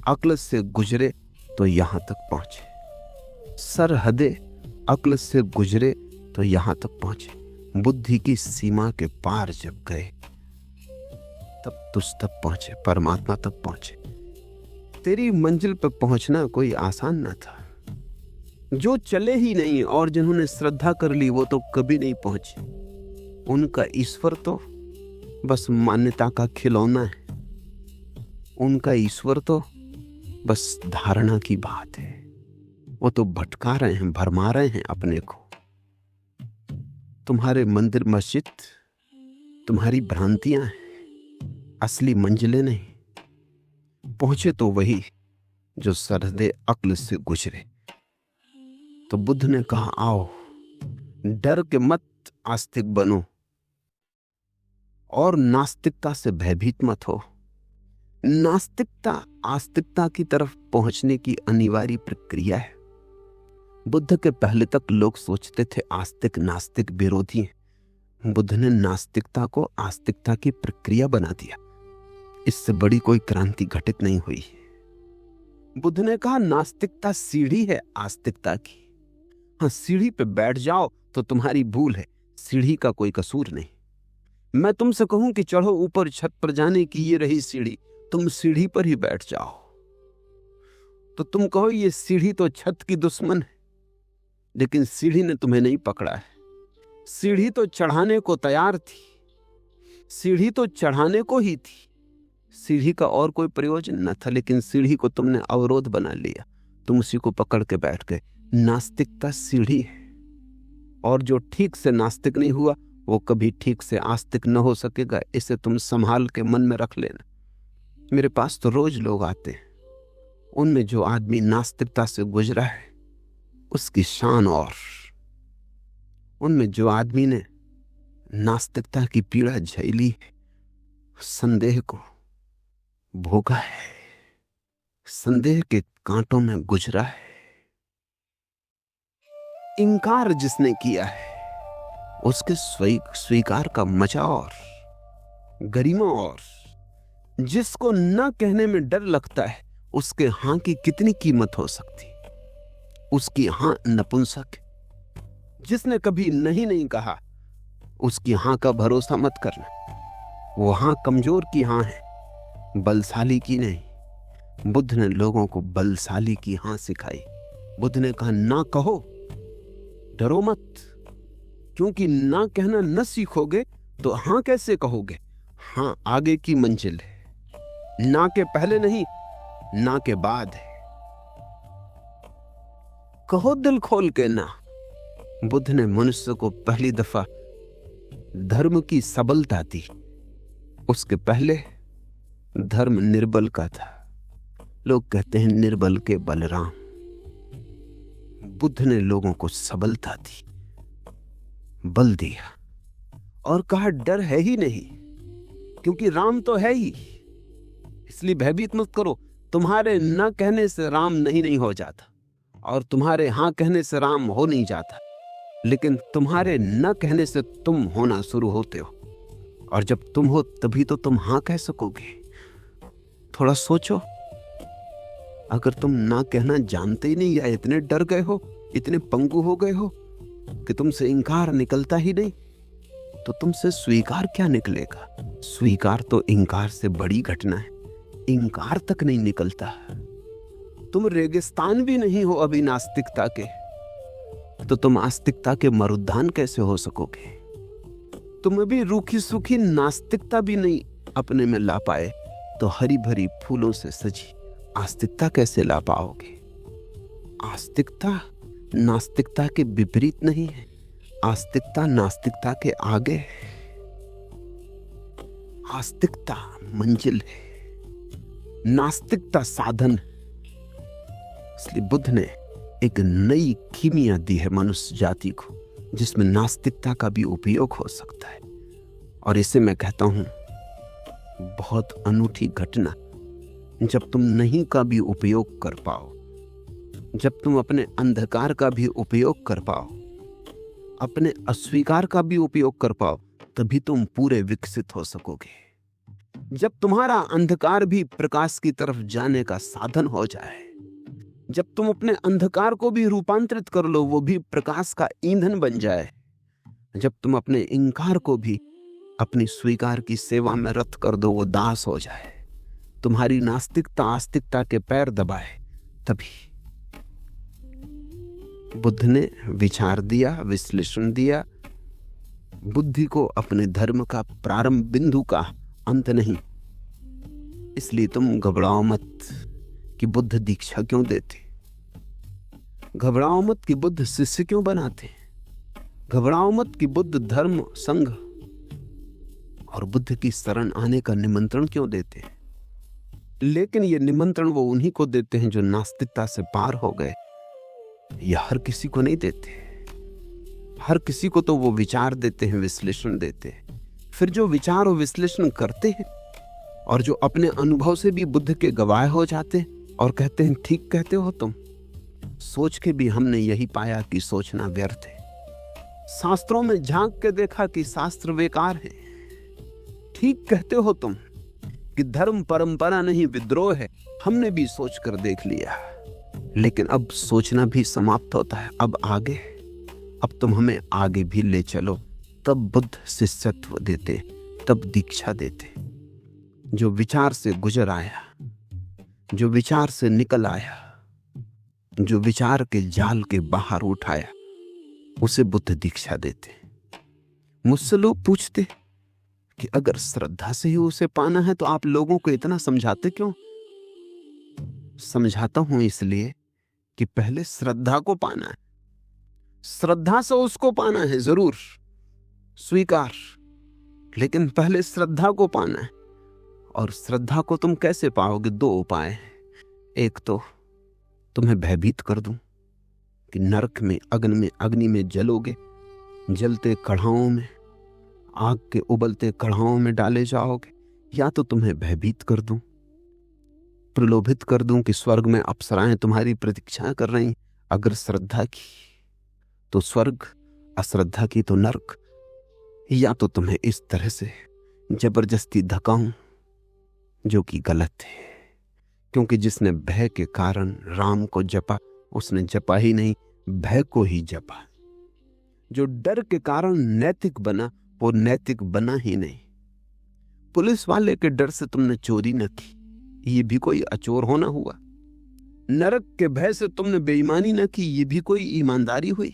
अक्ल से गुजरे तो यहां तक पहुंचे। सरहदे अक्ल से गुजरे तो यहां तक पहुंचे। बुद्धि की सीमा के पार जब गए तब तुझ तक पहुंचे, परमात्मा तक पहुंचे। तेरी मंजिल पर पहुंचना कोई आसान ना था। जो चले ही नहीं और जिन्होंने श्रद्धा कर ली वो तो कभी नहीं पहुंचे। उनका ईश्वर तो बस मान्यता का खिलौना है। उनका ईश्वर तो बस धारणा की बात है। वो तो भटका रहे हैं, भरमा रहे हैं अपने को। तुम्हारे मंदिर मस्जिद तुम्हारी भ्रांतियां हैं, असली मंजिलें नहीं। पहुंचे तो वही जो सरहदे अक्ल से गुजरे। तो बुद्ध ने कहा, आओ, डर के मत आस्तिक बनो और नास्तिकता से भयभीत मत हो। नास्तिकता आस्तिकता की तरफ पहुंचने की अनिवार्य प्रक्रिया है। बुद्ध के पहले तक लोग सोचते थे आस्तिक नास्तिक विरोधी हैं। बुद्ध ने नास्तिकता को आस्तिकता की प्रक्रिया बना दिया। इससे बड़ी कोई क्रांति घटित नहीं हुई। बुद्ध ने कहा, नास्तिकता सीढ़ी है आस्तिकता की। हाँ, सीढ़ी पे बैठ जाओ तो तुम्हारी भूल है, सीढ़ी का कोई कसूर नहीं। मैं तुमसे कहूं कि चढ़ो ऊपर, छत पर जाने की ये रही सीढ़ी, तुम सीढ़ी पर ही बैठ जाओ तो तुम कहो ये सीढ़ी तो छत की दुश्मन है। लेकिन सीढ़ी ने तुम्हें नहीं पकड़ा है। सीढ़ी तो चढ़ाने को तैयार थी, सीढ़ी तो चढ़ाने को ही थी। सीढ़ी का और कोई प्रयोजन न था, लेकिन सीढ़ी को तुमने अवरोध बना लिया, तुम उसी को पकड़ के बैठ गए। नास्तिकता सीढ़ी है, और जो ठीक से नास्तिक नहीं हुआ वो कभी ठीक से आस्तिक न हो सकेगा। इसे तुम संभाल के मन में रख लेना। मेरे पास तो रोज लोग आते हैं, उनमें जो आदमी नास्तिकता से गुजरा है उसकी शान, और उनमें जो आदमी ने नास्तिकता की पीड़ा झेली है, संदेह को भोगा है, संदेह के कांटों में गुजरा है, इंकार जिसने किया है उसके स्वीकार का मजा और गरिमा, और जिसको न कहने में डर लगता है उसके हां की कितनी कीमत हो सकती। उसकी हां नपुंसक। जिसने कभी नहीं कहा उसकी हां का भरोसा मत करना। वो हां कमजोर की हां है, बलशाली की नहीं। बुद्ध ने लोगों को बलशाली की हां सिखाई। बुद्ध ने कहा, ना कहो, डरो मत, क्योंकि ना कहना न सीखोगे तो हां कैसे कहोगे। हां आगे की मंजिल है, ना के पहले नहीं, ना के बाद है। कहो दिल खोल के ना। बुद्ध ने मनुष्य को पहली दफा धर्म की सबलता दी। उसके पहले धर्म निर्बल का था। लोग कहते हैं निर्बल के बलराम। बुद्ध ने लोगों को सबलता दी, बल दिया, और कहा डर है ही नहीं, क्योंकि राम तो है ही, इसलिए भयभीत मत करो। तुम्हारे न कहने से राम नहीं हो जाता, और तुम्हारे हां कहने से राम हो नहीं जाता, लेकिन तुम्हारे न कहने से तुम होना शुरू होते हो, और जब तुम हो तभी तो तुम हां कह सकोगे। थोड़ा सोचो, अगर तुम ना कहना जानते ही नहीं, या इतने डर गए हो, इतने पंगु हो गए हो कि तुमसे इंकार निकलता ही नहीं, तो तुमसे स्वीकार क्या निकलेगा। स्वीकार तो इंकार से बड़ी घटना है। इंकार तक नहीं निकलता। तुम रेगिस्तान भी नहीं हो अभी नास्तिकता के, तो तुम आस्तिकता के मरुद्यान कैसे हो सकोगे। तुम अभी रूखी सूखी नास्तिकता भी नहीं अपने में ला पाए, तो हरी भरी फूलों से सजी आस्तिकता कैसे ला पाओगे। आस्तिकता नास्तिकता के विपरीत नहीं है, आस्तिकता नास्तिकता के आगे है। आस्तिकता मंजिल है, नास्तिकता साधन। इसलिए बुद्ध ने एक नई कीमिया दी है मनुष्य जाति को, जिसमें नास्तिकता का भी उपयोग हो सकता है। और इसे मैं कहता हूं बहुत अनूठी घटना। जब तुम नहीं का भी उपयोग कर पाओ, जब तुम अपने अंधकार का भी उपयोग कर पाओ, अपने अस्वीकार का भी उपयोग कर पाओ, तभी तुम पूरे विकसित हो सकोगे। जब तुम्हारा अंधकार भी प्रकाश की तरफ जाने का साधन हो जाए, जब तुम अपने अंधकार को भी रूपांतरित कर लो, वो भी प्रकाश का ईंधन बन जाए, जब तुम अपने इंकार को भी अपनी स्वीकार की सेवा में रत कर दो, वो दास हो जाए, तुम्हारी नास्तिकता आस्तिकता के पैर दबाए, तभी बुद्ध ने विचार दिया, विश्लेषण दिया बुद्धि को अपने धर्म का प्रारंभ बिंदु का अंत नहीं। इसलिए तुम घबराओ मत कि बुद्ध दीक्षा क्यों देते, घबराओ मत कि बुद्ध शिष्य क्यों बनाते, घबराओ मत कि बुद्ध धर्म संघ और बुद्ध की शरण आने का निमंत्रण क्यों देते। लेकिन ये निमंत्रण वो उन्हीं को देते हैं जो नास्तिकता से पार हो गए। यह हर किसी को नहीं देते। हर किसी को तो वो विचार देते हैं, विश्लेषण देते हैं। फिर जो विचार और विश्लेषण करते हैं और जो अपने अनुभव से भी बुद्ध के गवाह हो जाते हैं और कहते हैं ठीक कहते हो तुम, सोच के भी हमने यही पाया कि सोचना व्यर्थ है। शास्त्रों में झांक के देखा कि शास्त्र बेकार है। ठीक कहते हो तुम कि धर्म परंपरा नहीं विद्रोह है, हमने भी सोच कर देख लिया। लेकिन अब सोचना भी समाप्त होता है। अब आगे, अब तुम हमें आगे भी ले चलो। तब बुद्ध शिष्यत्व देते, तब दीक्षा देते। जो विचार से गुजर आया, जो विचार से निकल आया, जो विचार के जाल के बाहर उठाया, उसे बुद्ध दीक्षा देते। मुझसे लोग पूछते कि अगर श्रद्धा से ही उसे पाना है तो आप लोगों को इतना समझाते क्यों? समझाता हूं इसलिए कि पहले श्रद्धा को पाना है। श्रद्धा से उसको पाना है, जरूर स्वीकार, लेकिन पहले श्रद्धा को पाना है। और श्रद्धा को तुम कैसे पाओगे? दो उपाय हैं। एक तो तुम्हें भयभीत कर दूं कि नरक में, अग्नि में जलोगे, जलते कढ़ाओं में, आग के उबलते कढ़ाओं में डाले जाओगे। या तो तुम्हें भयभीत कर दूं, प्रलोभित कर दूं कि स्वर्ग में अप्सराएं तुम्हारी प्रतीक्षा कर रही। अगर श्रद्धा की तो स्वर्ग, अश्रद्धा की तो नरक। या तो तुम्हें इस तरह से जबरदस्ती धकाऊं, जो कि गलत है। क्योंकि जिसने भय के कारण राम को जपा, उसने जपा ही नहीं, भय को ही जपा। जो डर के कारण नैतिक बना, वो नैतिक बना ही नहीं। पुलिस वाले के डर से तुमने चोरी न की, ये भी कोई अचोर होना हुआ। नरक के भय से तुमने बेईमानी न की, ये भी कोई ईमानदारी हुई।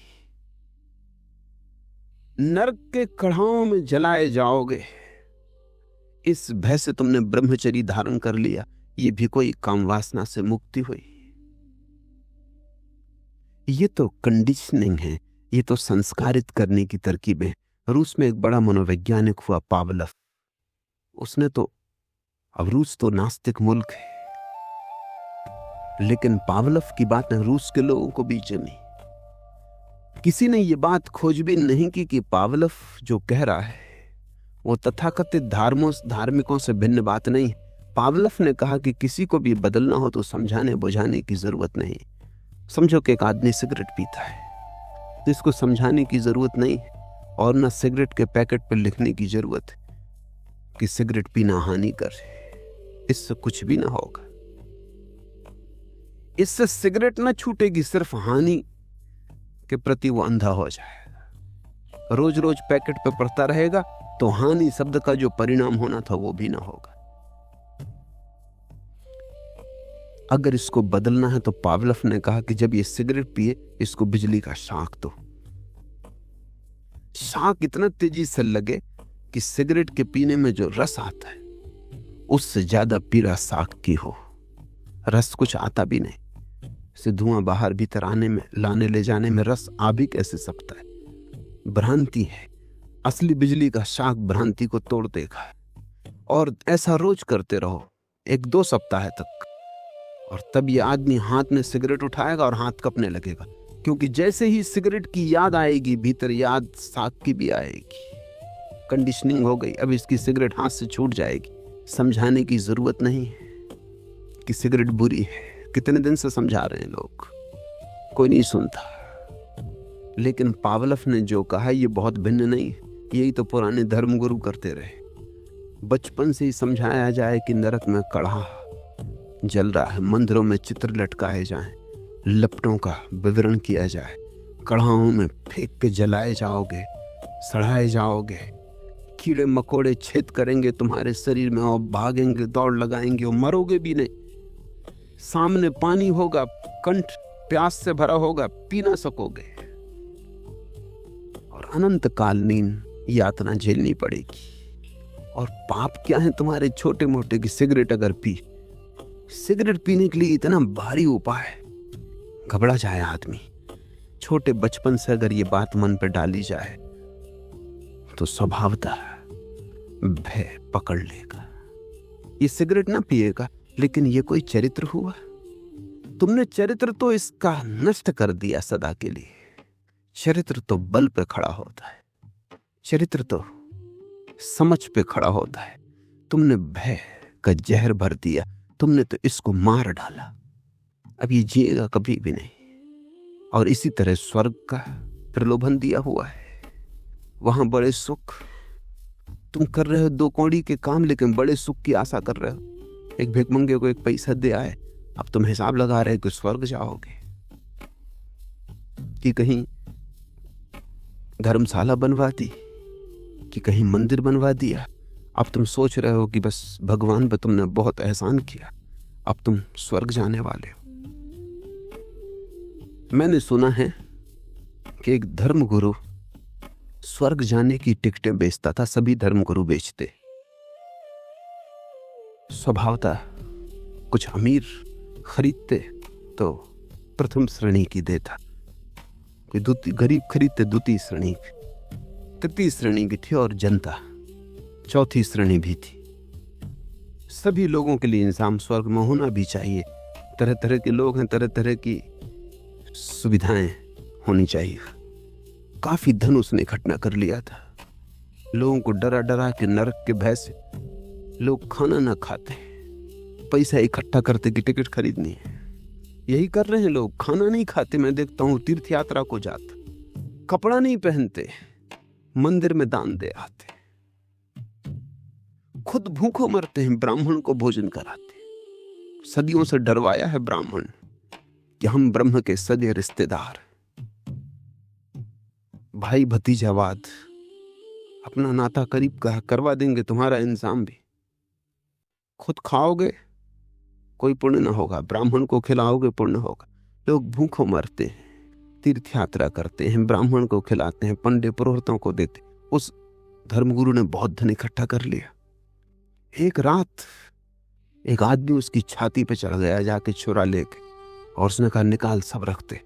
नरक के कढ़ाओं में जलाए जाओगे, इस भय से तुमने ब्रह्मचर्य धारण कर लिया, ये भी कोई काम वासना से मुक्ति हुई। ये तो कंडीशनिंग है, ये तो संस्कारित करने की तरकीबें। रूस में एक बड़ा मनोवैज्ञानिक हुआ पावलव। उसने तो, अब रूस तो नास्तिक मुल्क है, लेकिन पावलव की बात रूस के लोगों को भी जमी। किसी ने ये बात खोजबीन नहीं की कि पावलव जो कह रहा है वो तथाकथित धार्मिकों से भिन्न बात नहीं है। पावलव ने कहा कि किसी को भी बदलना हो तो समझाने बुझाने की जरूरत नहीं। समझो कि एक आदमी सिगरेट पीता है तो इसको समझाने की जरूरत नहीं, और ना सिगरेट के पैकेट पर लिखने की जरूरत है कि सिगरेट पीना हानिकर है। इससे कुछ भी ना होगा, इससे सिगरेट ना छूटेगी, सिर्फ हानि के प्रति वो अंधा हो जाएगा। रोज रोज पैकेट पे पढ़ता रहेगा तो हानि शब्द का जो परिणाम होना था वो भी ना होगा। अगर इसको बदलना है तो पावलव ने कहा कि जब ये सिगरेट पिए, इसको बिजली का शाक दो। शाक इतना तेजी से लगे कि सिगरेट के पीने में जो रस आता है उससे ज्यादा पीड़ा शाक की हो। रस कुछ आता भी नहीं, से धुआं बाहर भीतर आने में, लाने ले जाने में रस आ भी कैसे सकता है? भ्रांति है। असली बिजली का शाक भ्रांति को तोड़ देगा। और ऐसा रोज करते रहो 1-2 सप्ताह तक, और तब ये आदमी हाथ में सिगरेट उठाएगा और हाथ कपने लगेगा। क्योंकि जैसे ही सिगरेट की याद आएगी, भीतर याद शाक की भी आएगी। कंडीशनिंग हो गई। अब इसकी सिगरेट हाथ से छूट जाएगी। समझाने की जरूरत नहीं है कि सिगरेट बुरी है। कितने दिन से समझा रहे हैं लोग, कोई नहीं सुनता। लेकिन पावलव ने जो कहा ये बहुत भिन्न नहीं है। यही तो पुराने धर्मगुरु करते रहे। बचपन से ही समझाया जाए कि नरक में कढ़ा जल रहा है, मंदिरों में चित्र लटकाए जाएं, लपटों का विवरण किया जाए, कढ़ाओं में फेंक के जलाए जाओगे, सड़ाए जाओगे, कीड़े मकोड़े छेद करेंगे तुम्हारे शरीर में और भागेंगे, दौड़ लगाएंगे और मरोगे भी नहीं। सामने पानी होगा, कंठ प्यास से भरा होगा, पी ना सकोगे। और अनंत काल नींद यातना झेलनी पड़ेगी। और पाप क्या है तुम्हारे छोटे मोटे की सिगरेट अगर सिगरेट पीने के लिए इतना भारी उपाय है, घबरा जाए आदमी। छोटे बचपन से अगर ये बात मन पर डाली जाए तो स्वभावतः भय पकड़ लेगा। ये सिगरेट ना पिएगा, लेकिन ये कोई चरित्र हुआ? तुमने चरित्र तो इसका नष्ट कर दिया सदा के लिए। चरित्र तो बल पे खड़ा होता है, चरित्र तो समझ पे खड़ा होता है। तुमने भय का जहर भर दिया, तुमने तो इसको मार डाला। अब ये जिएगा कभी भी नहीं। और इसी तरह स्वर्ग का प्रलोभन दिया हुआ है, वहां बड़े सुख। तुम कर रहे हो 2 कौड़ी के काम, लेकिन बड़े सुख की आशा कर रहे हो। एक भिखमंगे को 1 पैसा दे आए, अब तुम हिसाब लगा रहे हो कि स्वर्ग जाओगे कि कहीं धर्मशाला बनवा दी कि कहीं मंदिर बनवा दिया। अब तुम सोच रहे हो कि बस भगवान पे तुमने बहुत एहसान किया, अब तुम स्वर्ग जाने वाले हो। मैंने सुना है कि एक धर्मगुरु स्वर्ग जाने की टिकटें बेचता था। सभी धर्मगुरु बेचते। स्वभावतः कुछ अमीर खरीदते तो प्रथम श्रेणी की देता, कोई गरीब खरीदते 2री श्रेणी की, 3री श्रेणी की थी, और जनता 4थी श्रेणी भी थी। सभी लोगों के लिए इंतजाम स्वर्ग में होना भी चाहिए। तरह तरह के लोग हैं, तरह तरह की सुविधाएं होनी चाहिए। काफी धन उसने इकट्ठा कर लिया था। लोगों को डरा डरा के नरक के भय से लोग खाना ना खाते, पैसा इकट्ठा करते कि टिकट खरीदनी है। यही कर रहे हैं लोग, खाना नहीं खाते। मैं देखता हूं तीर्थ यात्रा को जाते, कपड़ा नहीं पहनते, मंदिर में दान दे आते, खुद भूखों मरते हैं, ब्राह्मण को भोजन कराते। सदियों से डरवाया है ब्राह्मण कि हम ब्रह्म के सगे रिश्तेदार, भाई भतीजावाद, अपना नाता करीब का करवा देंगे तुम्हारा इंतजाम भी। खुद खाओगे कोई पुण्य ना होगा, ब्राह्मण को खिलाओगे पुण्य होगा। लोग भूखों मरते हैं, तीर्थ यात्रा करते हैं, ब्राह्मण को खिलाते हैं, पंडित पुरोहितों को देते। उस धर्मगुरु ने बहुत धन इकट्ठा कर लिया। एक रात एक आदमी उसकी छाती पे चढ़ गया जाके छुरा लेके, और उसने कहा निकाल, सब रखते।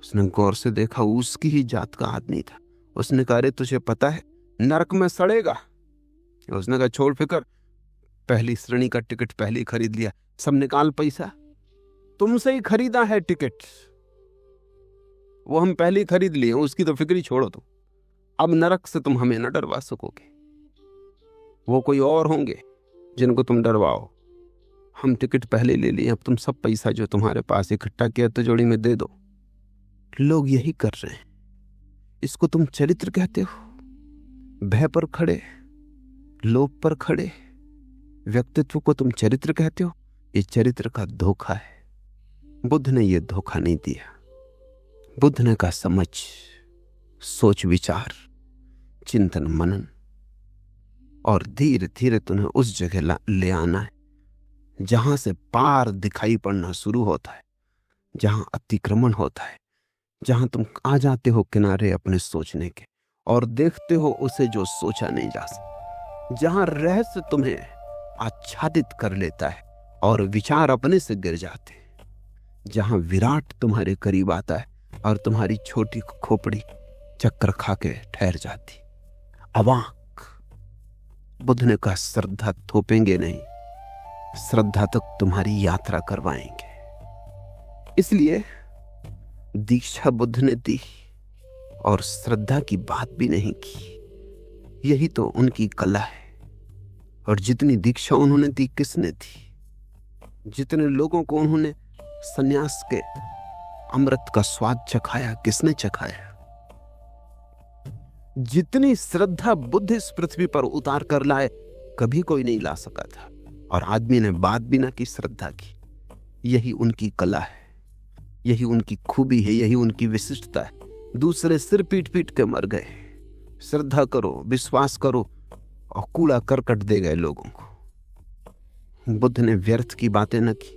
उसने गौर से देखा, उसकी ही जात का आदमी था। उसने कहा अरे तुझे पता है नरक में सड़ेगा? उसने कहा छोड़ फिकर, पहली श्रेणी का टिकट पहले ही खरीद लिया, सब निकाल पैसा। तुमसे ही खरीदा है टिकट, वो हम पहले ही खरीद लिए, उसकी तो फिक्र ही छोड़ो। तो अब नरक से तुम हमें न डरवा सकोगे, वो कोई और होंगे जिनको तुम डरवाओ। हम टिकट पहले ले लिए, अब तुम सब पैसा जो तुम्हारे पास इकट्ठा किया तिजोरी में दे दो। लोग यही कर रहे हैं। इसको तुम चरित्र कहते हो? भय पर खड़े, लोभ पर खड़े व्यक्तित्व को तुम चरित्र कहते हो? ये चरित्र का धोखा है। बुद्ध ने यह धोखा नहीं दिया। बुद्ध ने कहा समझ, सोच विचार, चिंतन मनन, और धीरे धीरे तुम्हें उस जगह ले आना है जहां से पार दिखाई पड़ना शुरू होता है, जहां अतिक्रमण होता है, जहां तुम आ जाते हो किनारे अपने सोचने के और देखते हो उसे जो सोचा नहीं जा सकता, जहां रहस्य तुम्हें आच्छादित कर लेता है और विचार अपने से गिर जाते हैं, जहां विराट तुम्हारे करीब आता है और तुम्हारी छोटी खोपड़ी चक्कर खा के ठहर जाती। अवाक। बुद्ध ने कहा श्रद्धा थोपेंगे नहीं, श्रद्धा तक तुम्हारी यात्रा करवाएंगे। इसलिए दीक्षा बुद्ध ने दी और श्रद्धा की बात भी नहीं की। यही तो उनकी कला है। और जितनी दीक्षा उन्होंने दी किसने दी? जितने लोगों को उन्होंने सन्यास के अमृत का स्वाद चखाया किसने चखाया? जितनी श्रद्धा बुद्ध इस पृथ्वी पर उतार कर लाए कभी कोई नहीं ला सका था। और आदमी ने बात भी ना की श्रद्धा की। यही उनकी कला है, यही उनकी खूबी है, यही उनकी विशिष्टता है। दूसरे सिर पीट पीट के मर गए। श्रद्धा करो, विश्वास करो, और कूड़ा करकट दे गए लोगों को। बुद्ध ने व्यर्थ की बातें न की।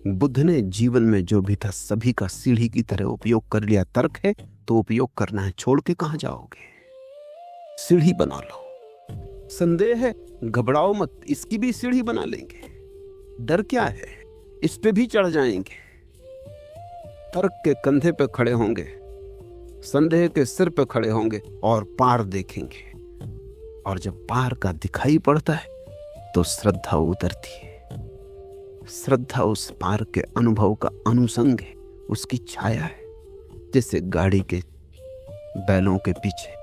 बुद्ध ने जीवन में जो भी था सभी का सीढ़ी की तरह उपयोग कर लिया। तर्क है तो उपयोग करना है, छोड़ के कहां जाओगे? सीढ़ी बना लो। संदेह है, घबराओ मत, इसकी भी सीढ़ी बना लेंगे। डर क्या है, इस पे भी चढ़ जाएंगे। तर्क के कंधे पे खड़े होंगे, संदेह के सिर पे खड़े होंगे और पार देखेंगे। और जब पार का दिखाई पड़ता है तो श्रद्धा उतरती है। श्रद्धा उस पार के अनुभव का अनुसंग है, उसकी छाया है। जैसे गाड़ी के बैलों के पीछे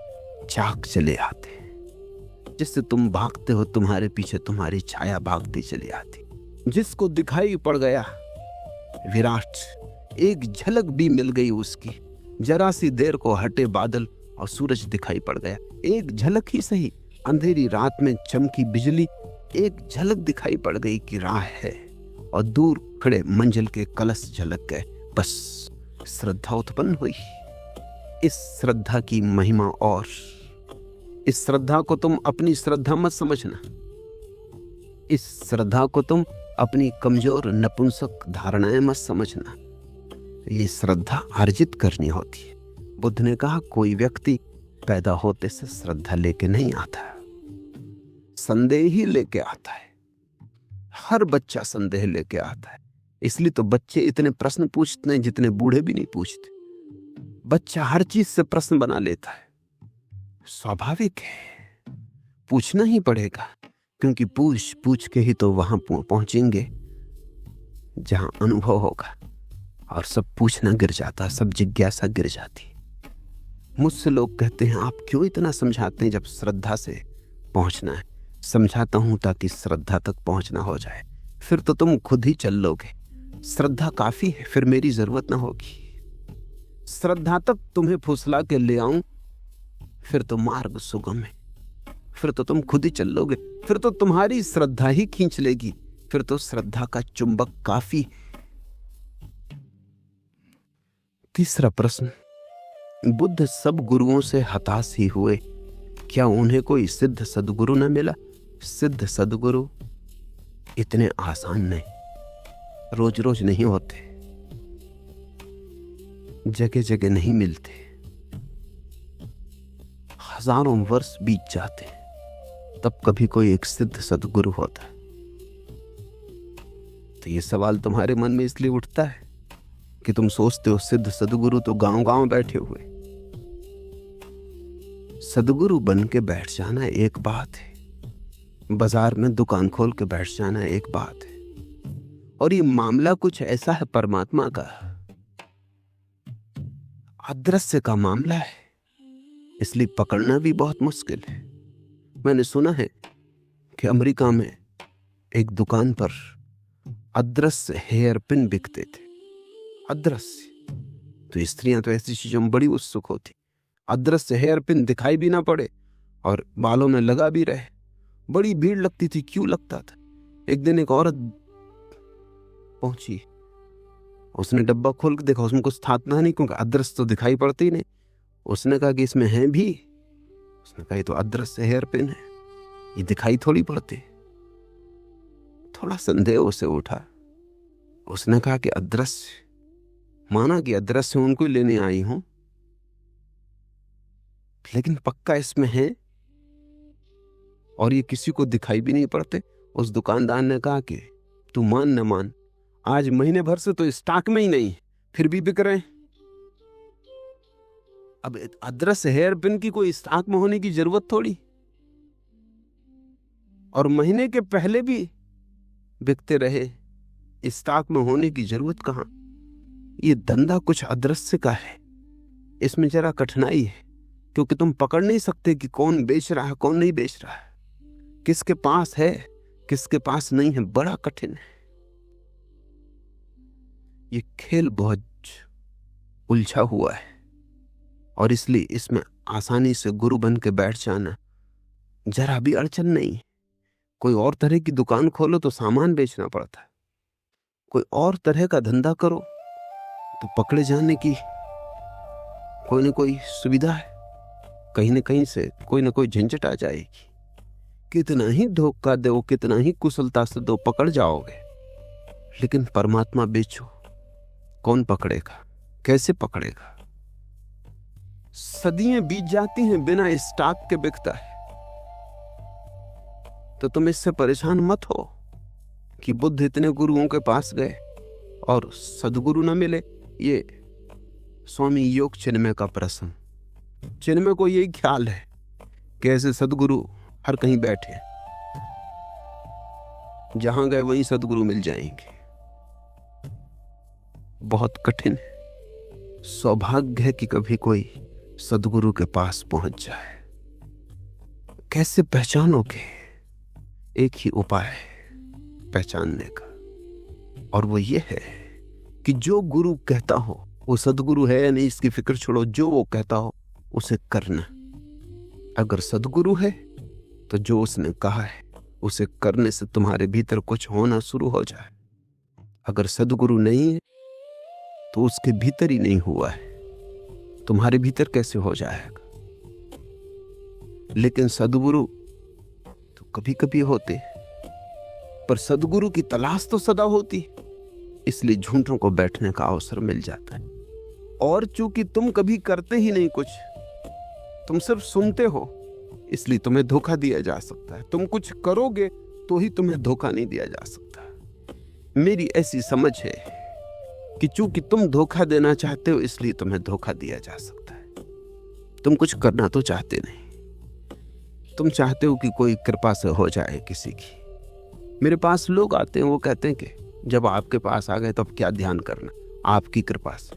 चाक चले आते हैं, जिससे तुम भागते हो, तुम्हारे पीछे तुम्हारी छाया भागती चली आती। जिसको दिखाई पड़ गया विराट, एक झलक भी मिल गई उसकी, जरा सी देर को हटे बादल और सूरज दिखाई पड़ गया। एक झलक ही सही, अंधेरी रात में चमकी बिजली, एक झलक दिखाई पड़ गई कि राह है, और दूर खड़े मंजिल के कलश झलक गए। बस श्रद्धा उत्पन्न हुई। इस श्रद्धा की महिमा, और इस श्रद्धा को तुम अपनी श्रद्धा मत समझना। इस श्रद्धा को तुम अपनी कमजोर नपुंसक धारणाएं मत समझना। ये श्रद्धा अर्जित करनी होती है। बुद्ध ने कहा, कोई व्यक्ति पैदा होते से श्रद्धा लेके नहीं आता, संदेह ही लेके आता है। हर बच्चा संदेह लेके आता है। इसलिए तो बच्चे इतने प्रश्न पूछते हैं जितने बूढ़े भी नहीं पूछते। बच्चा हर चीज से प्रश्न बना लेता है, स्वाभाविक है, पूछना ही पड़ेगा, क्योंकि पूछ के ही तो वहां पहुंचेंगे जहां अनुभव होगा। और सब पूछना गिर जाता, सब जिज्ञासा गिर जाती। मुझसे लोग कहते हैं, आप क्यों इतना समझाते हैं जब श्रद्धा से पहुंचना है? समझाता हूं ताकि श्रद्धा तक पहुंचना हो जाए, फिर तो तुम खुद ही चल लोगे। श्रद्धा काफी है, फिर मेरी जरूरत ना होगी। श्रद्धा तक तुम्हें फुसला के ले आऊं, फिर तो मार्ग सुगम है, फिर तो तुम खुद ही चल लोगे, फिर तो तुम्हारी श्रद्धा ही खींच लेगी, फिर तो श्रद्धा का चुंबक काफी। तीसरा प्रश्न, बुद्ध सब गुरुओं से हताश ही हुए, क्या उन्हें कोई सिद्ध सद्गुरु न मिला? सिद्ध सद्गुरु इतने आसान नहीं, रोज रोज नहीं होते, जगह जगह नहीं मिलते, हजारों वर्ष बीत जाते, तब कभी कोई एक सिद्ध सद्गुरु होता है। तो ये सवाल तुम्हारे मन में इसलिए उठता है कि तुम सोचते हो सिद्ध सद्गुरु तो गांव गांव बैठे हुए। सद्गुरु बन के बैठ जाना एक बात है, बाजार में दुकान खोल के बैठ जाना एक बात है, और ये मामला कुछ ऐसा है परमात्मा का, अदृश्य का मामला है, इसलिए पकड़ना भी बहुत मुश्किल है। मैंने सुना है कि अमेरिका में एक दुकान पर अदृश्य हेयर पिन बिकते थे। अदृश्य, तो स्त्रियां तो ऐसी चीजों में बड़ी उत्सुक होती। अदृश्य हेयर पिन दिखाई भी ना पड़े और बालों में लगा भी रहे, बड़ी भीड़ लगती थी। क्यों लगता था? एक दिन एक औरत पहुंची, उसने डब्बा खोल के देखा, उसमें कुछ था नहीं, क्योंकि अदृश्य तो दिखाई पड़ती नहीं। उसने कहा कि इसमें है भी? उसने कहा ये तो अदृश्य हेयर पिन है, ये दिखाई थोड़ी पड़ती। थोड़ा संदेह उसे उठा। उसने कहा कि अदृश्य, माना कि अदृश्य उनको ही लेने आई हूं, लेकिन पक्का इसमें है और ये किसी को दिखाई भी नहीं पड़ते। उस दुकानदार ने कहा कि तू मान न मान, आज महीने भर से तो स्टॉक में ही नहीं, फिर भी बिक रहे हैं। अब अदृश्य हेयर पिन की कोई स्टॉक में होने की जरूरत थोड़ी, और महीने के पहले भी बिकते रहे, स्टॉक में होने की जरूरत कहां? ये धंधा कुछ अदृश्य का है, इसमें जरा कठिनाई है, क्योंकि तुम पकड़ नहीं सकते कि कौन बेच रहा है कौन नहीं बेच रहा है, किसके पास है किसके पास नहीं है, बड़ा कठिन है। ये खेल बहुत उलझा हुआ है, और इसलिए इसमें आसानी से गुरु बन के बैठ जाना जरा भी अड़चन नहीं। कोई और तरह की दुकान खोलो तो सामान बेचना पड़ता है, कोई और तरह का धंधा करो तो पकड़े जाने की कोई ना कोई सुविधा है, कहीं ना कहीं से कोई ना कोई झंझट आ जाएगी। कितना ही धोखा दो, कितना ही कुशलता से दो, पकड़ जाओगे। लेकिन परमात्मा बेचो, कौन पकड़ेगा? कैसे पकड़ेगा? सदियां बीत जाती हैं बिना स्टॉक के बिकता है। तो तुम इससे परेशान मत हो कि बुद्ध इतने गुरुओं के पास गए और सदगुरु न मिले। ये स्वामी योग चिन्मय का प्रश्न, चिन्मय को यही ख्याल है कि ऐसे सदगुरु हर कहीं बैठे, जहां गए वहीं सदगुरु मिल जाएंगे। बहुत कठिन है, सौभाग्य है कि कभी कोई सदगुरु के पास पहुंच जाए। कैसे पहचानोगे? एक ही उपाय है पहचानने का, और वो ये है कि जो गुरु कहता हो, वो सदगुरु है या नहीं इसकी फिक्र छोड़ो, जो वो कहता हो उसे करना। अगर सदगुरु है तो जो उसने कहा है उसे करने से तुम्हारे भीतर कुछ होना शुरू हो जाए। अगर सदगुरु नहीं है तो उसके भीतर ही नहीं हुआ है, तुम्हारे भीतर कैसे हो जाएगा? लेकिन सदगुरु तो कभी कभी होते, पर सदगुरु की तलाश तो सदा होती, इसलिए झूठों को बैठने का अवसर मिल जाता है। और चूंकि तुम कभी करते ही नहीं कुछ, तुम सिर्फ सुनते हो, इसलिए तुम्हें धोखा दिया जा सकता है। तुम कुछ करोगे तो ही तुम्हें धोखा नहीं दिया जा सकता। मेरी ऐसी समझ है कि चूंकि तुम धोखा देना चाहते हो, इसलिए तुम्हें धोखा दिया जा सकता है। तुम कुछ करना तो चाहते नहीं, तुम चाहते हो कि कोई कृपा से हो जाए किसी की। मेरे पास लोग आते हैं, वो कहते हैं कि जब आपके पास आ गए तो अब क्या ध्यान करना, आपकी कृपा से।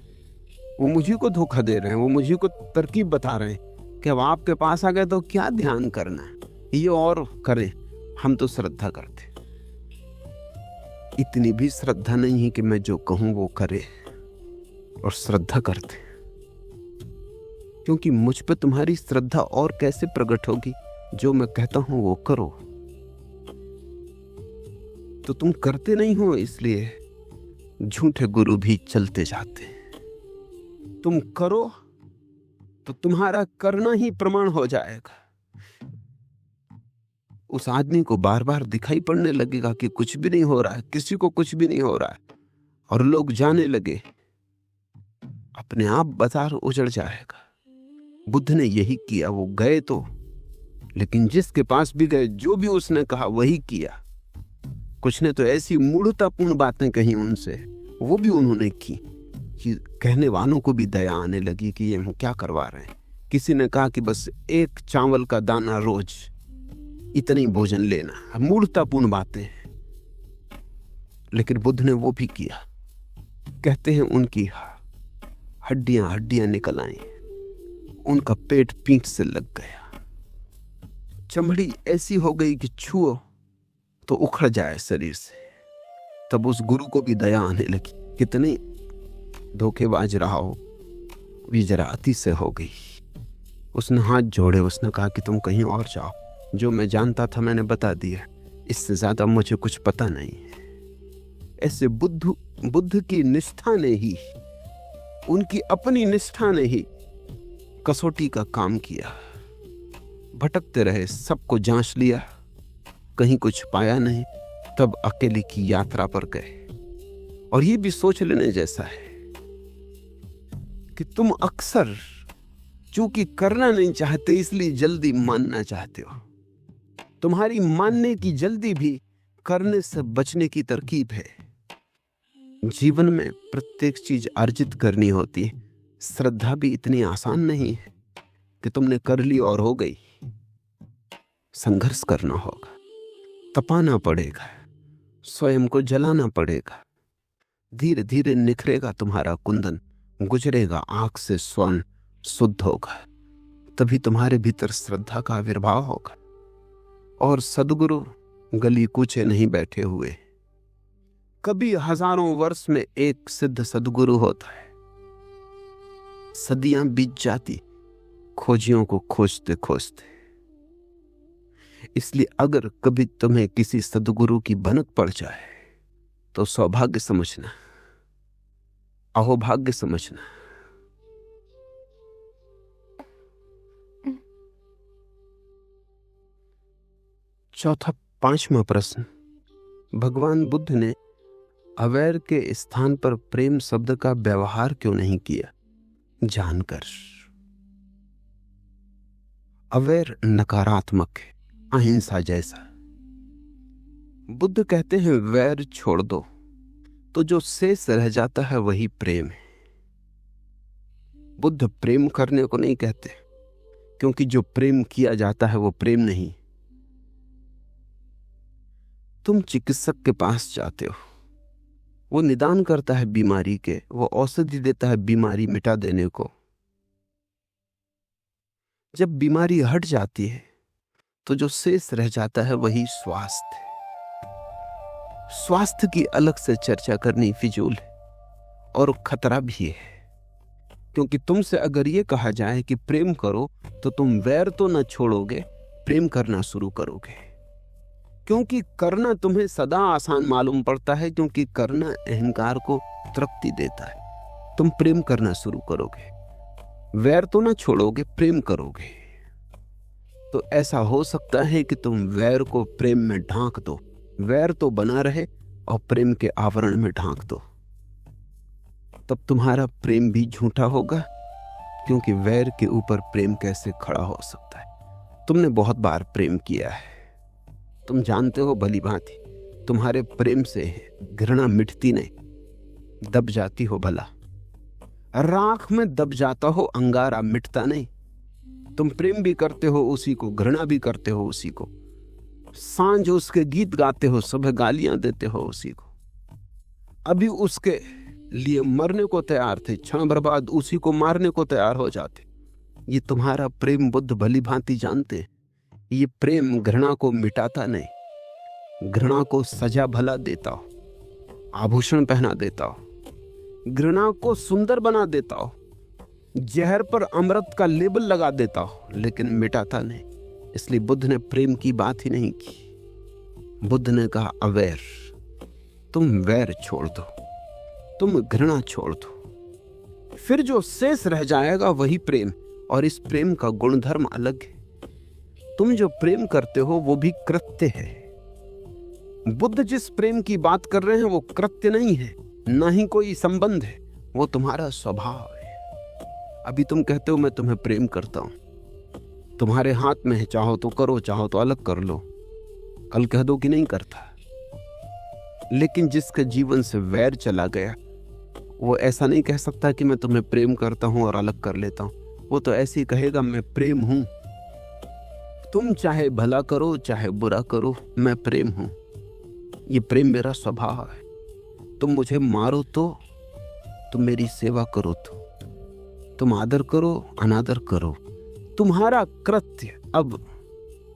वो मुझे को धोखा दे रहे हैं, वो मुझे को तरकीब बता रहे हैं कि अब आपके पास आ गए तो क्या ध्यान करना है, ये और करें। हम तो श्रद्धा करते, इतनी भी श्रद्धा नहीं है कि मैं जो कहूं वो करे, और श्रद्धा करते, क्योंकि मुझ पे तुम्हारी श्रद्धा और कैसे प्रकट होगी? जो मैं कहता हूं वो करो। तो तुम करते नहीं हो, इसलिए झूठे गुरु भी चलते जाते। तुम करो तो तुम्हारा करना ही प्रमाण हो जाएगा। उस आदमी को बार बार दिखाई पड़ने लगेगा कि कुछ भी नहीं हो रहा है, किसी को कुछ भी नहीं हो रहा है, और लोग जाने लगे, अपने आप बाजार उजड़ जाएगा। बुद्ध ने यही किया। वो गए तो, लेकिन जिसके पास भी गए, जो भी उसने कहा वही किया। कुछ ने तो ऐसी मूढ़तापूर्ण बातें कही उनसे, वो भी उन्होंने की कि कहने वालों को भी दया आने लगी कि ये हम क्या करवा रहे हैं। किसी ने कहा कि बस एक चावल का दाना रोज, इतनी भोजन लेना। मूढ़तापूर्ण बातें, लेकिन बुद्ध ने वो भी किया। कहते हैं उनकी हड्डियां हड्डियां निकल आई, उनका पेट पीठ से लग गया, चमड़ी ऐसी हो गई कि छुओ तो उखड़ जाए शरीर से। तब उस गुरु को भी दया आने लगी, कितने धोखेबाज रहा हो, ये जरा अति से हो गई। उसने हाथ जोड़े, उसने कहा कि तुम कहीं और जाओ, जो मैं जानता था मैंने बता दिया, इससे ज्यादा मुझे कुछ पता नहीं। ऐसे बुद्ध की निष्ठा ने ही, उनकी अपनी निष्ठा ने ही कसौटी का काम किया। भटकते रहे, सबको जांच लिया, कहीं कुछ पाया नहीं, तब अकेले की यात्रा पर गए। और ये भी सोच लेने जैसा है कि तुम अक्सर चूंकि करना नहीं चाहते, इसलिए जल्दी मानना चाहते हो। तुम्हारी मानने की जल्दी भी करने से बचने की तरकीब है। जीवन में प्रत्येक चीज अर्जित करनी होती है। श्रद्धा भी इतनी आसान नहीं है कि तुमने कर ली और हो गई। संघर्ष करना होगा, तपाना पड़ेगा, स्वयं को जलाना पड़ेगा। धीरे धीरे निखरेगा तुम्हारा कुंदन, गुजरेगा आंख से स्वर्ण, शुद्ध होगा। तभी तुम्हारे भीतर श्रद्धा का आविर्भाव होगा। और सदगुरु गली कूचे नहीं बैठे हुए, कभी हजारों वर्ष में एक सिद्ध सदगुरु होता है। सदियां बीत जाती खोजियों को खोजते खोजते। इसलिए अगर कभी तुम्हें किसी सदगुरु की भनक पड़ जाए तो सौभाग्य समझना, अहोभाग्य समझना। चौथा, पांचवा प्रश्न, भगवान बुद्ध ने अवैर के स्थान पर प्रेम शब्द का व्यवहार क्यों नहीं किया? जानकर। अवैर नकारात्मक है, अहिंसा जैसा। बुद्ध कहते हैं वैर छोड़ दो, तो जो शेष रह जाता है वही प्रेम है। बुद्ध प्रेम करने को नहीं कहते, क्योंकि जो प्रेम किया जाता है वो प्रेम नहीं। तुम चिकित्सक के पास जाते हो, वो निदान करता है बीमारी के, वो औषधि देता है बीमारी मिटा देने को। जब बीमारी हट जाती है तो जो शेष रह जाता है वही स्वास्थ्य है। स्वास्थ्य की अलग से चर्चा करनी फिजूल है और खतरा भी है, क्योंकि तुमसे अगर ये कहा जाए कि प्रेम करो तो तुम वैर तो न छोड़ोगे, प्रेम करना शुरू करोगे। क्योंकि करना तुम्हें सदा आसान मालूम पड़ता है, क्योंकि करना अहंकार को तृप्ति देता है। तुम प्रेम करना शुरू करोगे, वैर तो न छोड़ोगे, प्रेम करोगे। तो ऐसा हो सकता है कि तुम वैर को प्रेम में ढांक दो, वैर तो बना रहे और प्रेम के आवरण में ढांक दो। तब तुम्हारा प्रेम भी झूठा होगा, क्योंकि वैर के ऊपर प्रेम कैसे खड़ा हो सकता है। तुमने बहुत बार प्रेम किया है, तुम जानते हो भली भांति, तुम्हारे प्रेम से घृणा मिटती नहीं, दब जाती हो। भला राख में दब जाता हो, अंगारा मिटता नहीं। तुम प्रेम भी करते हो उसी को, घृणा भी करते हो उसी को। सांझ उसके गीत गाते हो, सुबह गालियां देते हो उसी को। अभी उसके लिए मरने को तैयार थे, क्षण भर बाद उसी को मारने को तैयार हो जाते। ये तुम्हारा प्रेम बुद्ध भली भांति जानते। ये प्रेम घृणा को मिटाता नहीं, घृणा को सजा भला देता हो, आभूषण पहना देता हो, घृणा को सुंदर बना देता हो, जहर पर अमृत का लेबल लगा देता हो, लेकिन मिटाता नहीं। इसलिए बुद्ध ने प्रेम की बात ही नहीं की। बुद्ध ने कहा अवैर, तुम वैर छोड़ दो, तुम घृणा छोड़ दो, फिर जो शेष रह जाएगा वही प्रेम। और इस प्रेम का गुणधर्म अलग है। तुम जो प्रेम करते हो वो भी कृत्य है। बुद्ध जिस प्रेम की बात कर रहे हैं वो कृत्य नहीं है, ना ही कोई संबंध है, वो तुम्हारा स्वभाव है। अभी तुम कहते हो मैं तुम्हें प्रेम करता हूं, तुम्हारे हाथ में है, चाहो तो करो, चाहो तो अलग कर लो। कल कह दो कि नहीं करता। लेकिन जिसके जीवन से वैर चला गया वो ऐसा नहीं कह सकता कि मैं तुम्हें प्रेम करता हूं और अलग कर लेता हूं। वो तो ऐसे ही कहेगा मैं प्रेम हूं, तुम चाहे भला करो चाहे बुरा करो, मैं प्रेम हूं। ये प्रेम मेरा स्वभाव है। तुम मुझे मारो तो, तुम मेरी सेवा करो तो, तुम आदर करो अनादर करो, तुम्हारा कृत्य अब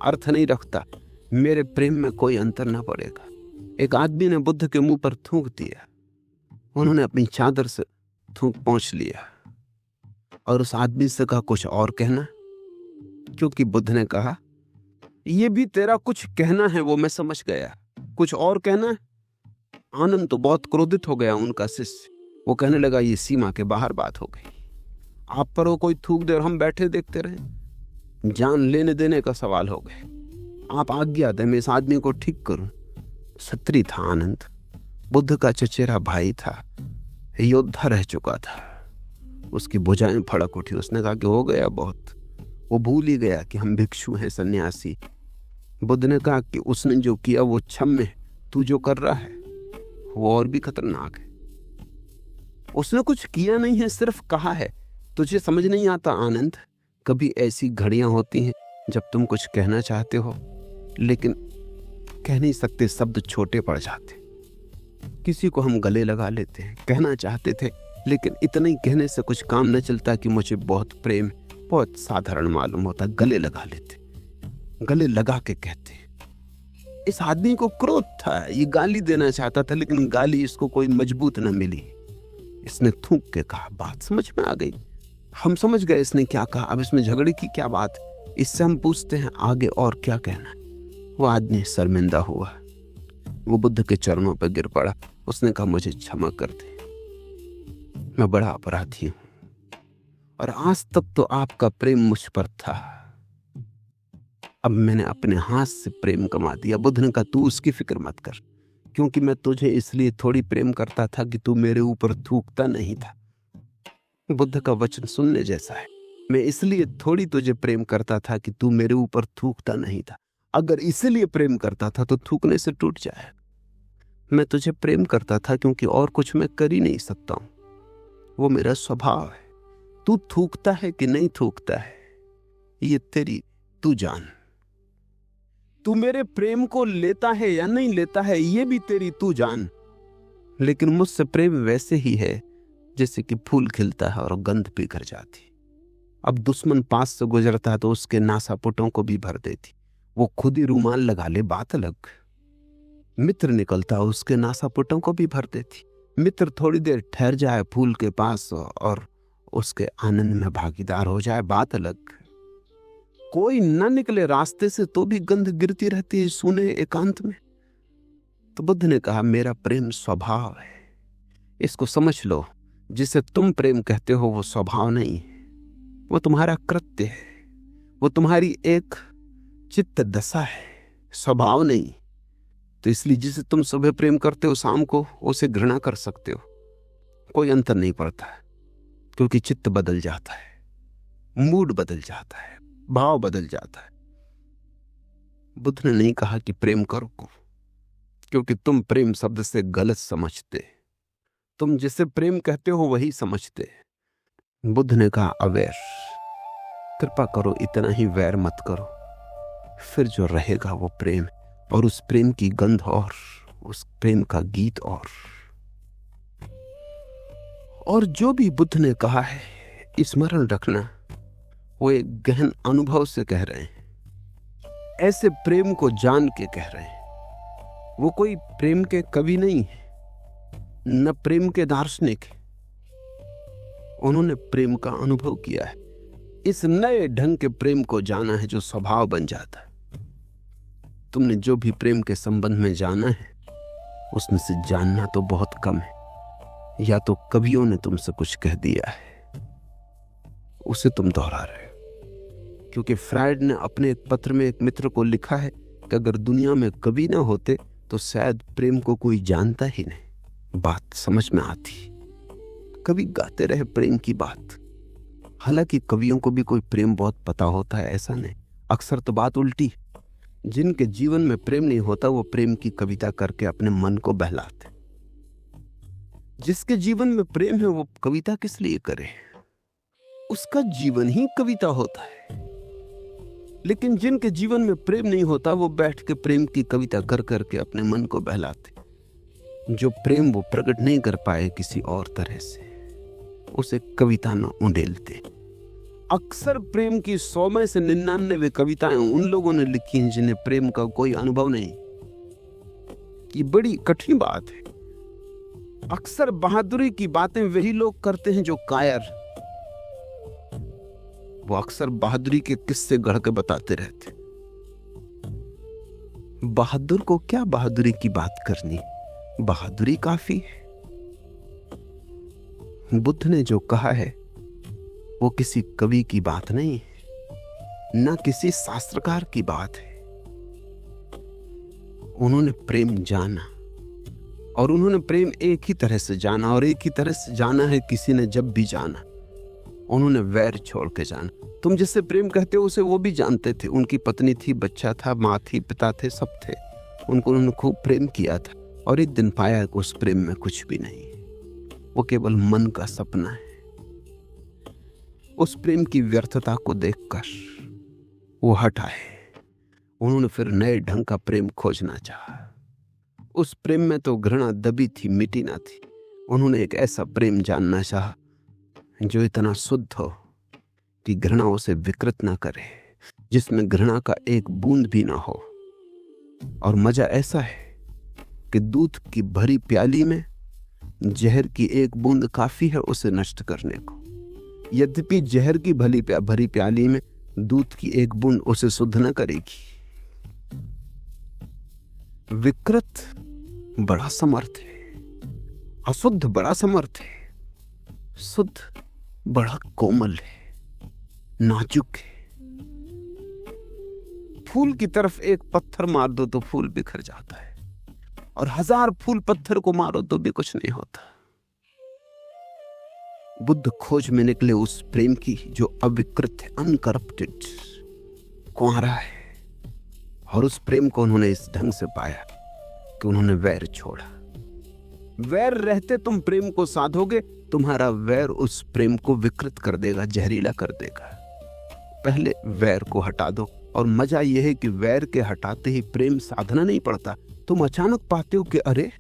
अर्थ नहीं रखता। मेरे प्रेम में कोई अंतर ना पड़ेगा। एक आदमी ने बुद्ध के मुंह पर थूक दिया, उन्होंने अपनी चादर से थूक पोंछ लिया और उस आदमी से कहा कुछ और कहना, क्योंकि बुद्ध ने कहा ये भी तेरा कुछ कहना है, वो मैं समझ गया, कुछ और कहना है। आनंद तो बहुत क्रोधित हो गया उनका शिष्य, वो कहने लगा ये सीमा के बाहर बात हो गई। आप पर वो कोई थूक दे और हम बैठे देखते रहे, जान लेने देने का सवाल हो गए। आप आज्ञा दें मैं इस आदमी को ठीक करूं। क्षत्रिय था आनंद, बुद्ध का चचेरा भाई था, योद्धा रह चुका था। उसकी भुजाएं फड़क उठी। उसने कहा कि हो गया बहुत, वो भूल ही गया कि हम भिक्षु हैं, सन्यासी। बुद्ध ने कहा कि उसने जो किया वो क्षम्य है, तू जो कर रहा है वो और भी खतरनाक है। उसने कुछ किया नहीं है, सिर्फ कहा है। तुझे समझ नहीं आता आनंद, कभी ऐसी घड़ियां होती हैं जब तुम कुछ कहना चाहते हो लेकिन कह नहीं सकते, शब्द छोटे पड़ जाते। किसी को हम गले लगा लेते हैं, कहना चाहते थे लेकिन इतना ही कहने से कुछ काम न चलता कि मुझे बहुत प्रेम, बहुत साधारण मालूम होता, गले लगा लेते, गले लगा के कहते। इस आदमी को क्रोध था, ये गाली देना चाहता था लेकिन गाली इसको कोई मजबूत न मिली। इसने थूक के कहा, बात समझ में आ गई, हम समझ गए इसने क्या कहा, अब इसमें झगड़े की क्या बात। इससे हम पूछते हैं आगे और क्या कहना। वो आदमी शर्मिंदा हुआ, वो बुद्ध के चरणों पर गिर पड़ा। उसने कहा मुझे क्षमा कर दे, मैं बड़ा अपराधी हूं और आज तक तो आपका प्रेम मुझ पर था, अब मैंने अपने हाथ से प्रेम कमा दिया। बुद्ध ने कहा तू उसकी फिक्र मत कर, क्योंकि मैं तुझे इसलिए थोड़ी प्रेम करता था कि तू मेरे ऊपर थूकता नहीं था। बुद्ध का वचन सुनने जैसा है। मैं इसलिए थोड़ी तुझे प्रेम करता था कि तू मेरे ऊपर थूकता नहीं था। अगर इसलिए प्रेम करता था तो थूकने से टूट जाए। मैं तुझे प्रेम करता था क्योंकि और कुछ मैं कर ही नहीं सकता हूं, वो मेरा स्वभाव है। तू थूकता है कि नहीं थूकता है, ये तेरी तू जान। तू मेरे प्रेम को लेता है या नहीं लेता है, ये भी तेरी तू जान। लेकिन मुझसे प्रेम वैसे ही है जैसे कि फूल खिलता है और गंध बिखर जाती। अब दुश्मन पास से गुजरता है तो उसके नासापुटों को भी भर देती। वो खुद ही रूमाल लगा ले, बात अलग। मित्र निकलता उसके नासापुटों को भी भर देती। मित्र थोड़ी देर ठहर जाए फूल के पास और उसके आनंद में भागीदार हो जाए, बात अलग। कोई न निकले रास्ते से तो भी गंध गिरती रहती है सूने एकांत में। तो बुद्ध ने कहा मेरा प्रेम स्वभाव है, इसको समझ लो। जिसे तुम प्रेम कहते हो वो स्वभाव नहीं है, वो तुम्हारा कृत्य है, वो तुम्हारी एक चित्त दशा है, स्वभाव नहीं। तो इसलिए जिसे तुम सुबह प्रेम करते हो शाम को उसे घृणा कर सकते हो, कोई अंतर नहीं पड़ता है, क्योंकि चित्त बदल जाता है, मूड बदल जाता है, भाव बदल जाता है। बुद्ध ने नहीं कहा कि प्रेम करो, क्योंकि तुम प्रेम शब्द से गलत समझते। तुम जिसे प्रेम कहते हो वही समझते। बुद्ध ने कहा अवैर, कृपा करो इतना ही वैर मत करो, फिर जो रहेगा वो प्रेम, और उस प्रेम की गंध और उस प्रेम का गीत। और जो भी बुद्ध ने कहा है स्मरण रखना, वो एक गहन अनुभव से कह रहे हैं, ऐसे प्रेम को जान के कह रहे हैं। वो कोई प्रेम के कवि नहीं है, न प्रेम के दार्शनिक। उन्होंने प्रेम का अनुभव किया है, इस नए ढंग के प्रेम को जाना है जो स्वभाव बन जाता है। तुमने जो भी प्रेम के संबंध में जाना है उसमें से जानना तो बहुत कम है, या तो कवियों ने तुमसे कुछ कह दिया है, उसे तुम दोहरा रहे हो। क्योंकि फ्रायड ने अपने एक पत्र में एक मित्र को लिखा है कि अगर दुनिया में कवि ना होते तो शायद प्रेम को कोई जानता ही नहीं। बात समझ में आती, कवि गाते रहे प्रेम की बात। हालांकि कवियों को भी कोई प्रेम बहुत पता होता है ऐसा नहीं, अक्सर तो बात उल्टी। जिनके जीवन में प्रेम नहीं होता वो प्रेम की कविता करके अपने मन को बहलाते। जिसके जीवन में प्रेम है वो कविता किस लिए करे, उसका जीवन ही कविता होता है। लेकिन जिनके जीवन में प्रेम नहीं होता वो बैठ के प्रेम की कविता कर करके अपने मन को बहलाते। जो प्रेम वो प्रकट नहीं कर पाए किसी और तरह से, उसे कविता न उंडेलते। अक्सर प्रेम की 100 में से 99 कविताएं उन लोगों ने लिखी हैं जिन्हें प्रेम का कोई अनुभव नहीं। ये बड़ी कठिन बात है। अक्सर बहादुरी की बातें वही लोग करते हैं जो कायर। वो अक्सर बहादुरी के किस्से गढ़ के बताते रहते। बहादुर को क्या बहादुरी की बात करनी, बहादुरी काफी है। बुद्ध ने जो कहा है वो किसी कवि की बात नहीं है, ना किसी शास्त्रकार की बात है। उन्होंने प्रेम जाना, और उन्होंने प्रेम एक ही तरह से जाना, और एक ही तरह से जाना है किसी ने जब भी जाना। उन्होंने वैर छोड़ के जाना। तुम जिससे प्रेम कहते हो उसे वो भी जानते थे। उनकी पत्नी थी, बच्चा था, माँ थी, पिता थे, सब थे। उनको उन्होंने खूब प्रेम किया था, और एक दिन पाया कि उस प्रेम में कुछ भी नहीं, वो केवल मन का सपना है। उस प्रेम की व्यर्थता को देखकर वो हट आए। उन्होंने फिर नए ढंग का प्रेम खोजना चाहा। उस प्रेम में तो घृणा दबी थी, मिटी ना थी। उन्होंने एक ऐसा प्रेम जानना चाहा जो इतना शुद्ध हो कि घृणा उसे विकृत ना करे, जिसमें घृणा का एक बूंद भी ना हो। और मजा ऐसा है कि दूध की भरी प्याली में जहर की एक बूंद काफी है उसे नष्ट करने को। यद्यपि जहर की भरी प्याली में दूध की एक बूंद उसे शुद्ध न करेगी। विकृत बड़ा समर्थ है, अशुद्ध बड़ा समर्थ है, शुद्ध बड़ा कोमल है, नाजुक है। फूल की तरफ एक पत्थर मार दो तो फूल बिखर जाता है, और 1000 फूल पत्थर को मारो तो भी कुछ नहीं होता। बुद्ध खोज में निकले उस प्रेम की जो अविकृत है, अनकरप्टेड, कुंवारा है। और उस प्रेम को उन्होंने इस ढंग से पाया कि उन्होंने वैर छोड़ा। वैर रहते तुम प्रेम को साधोगे, तुम्हारा वैर उस प्रेम को विकृत कर देगा, जहरीला कर देगा। पहले वैर को हटा दो। और मजा यह है कि वैर के हटाते ही प्रेम साधना नहीं पड़ता। तुम अचानक पाते हो कि अरे,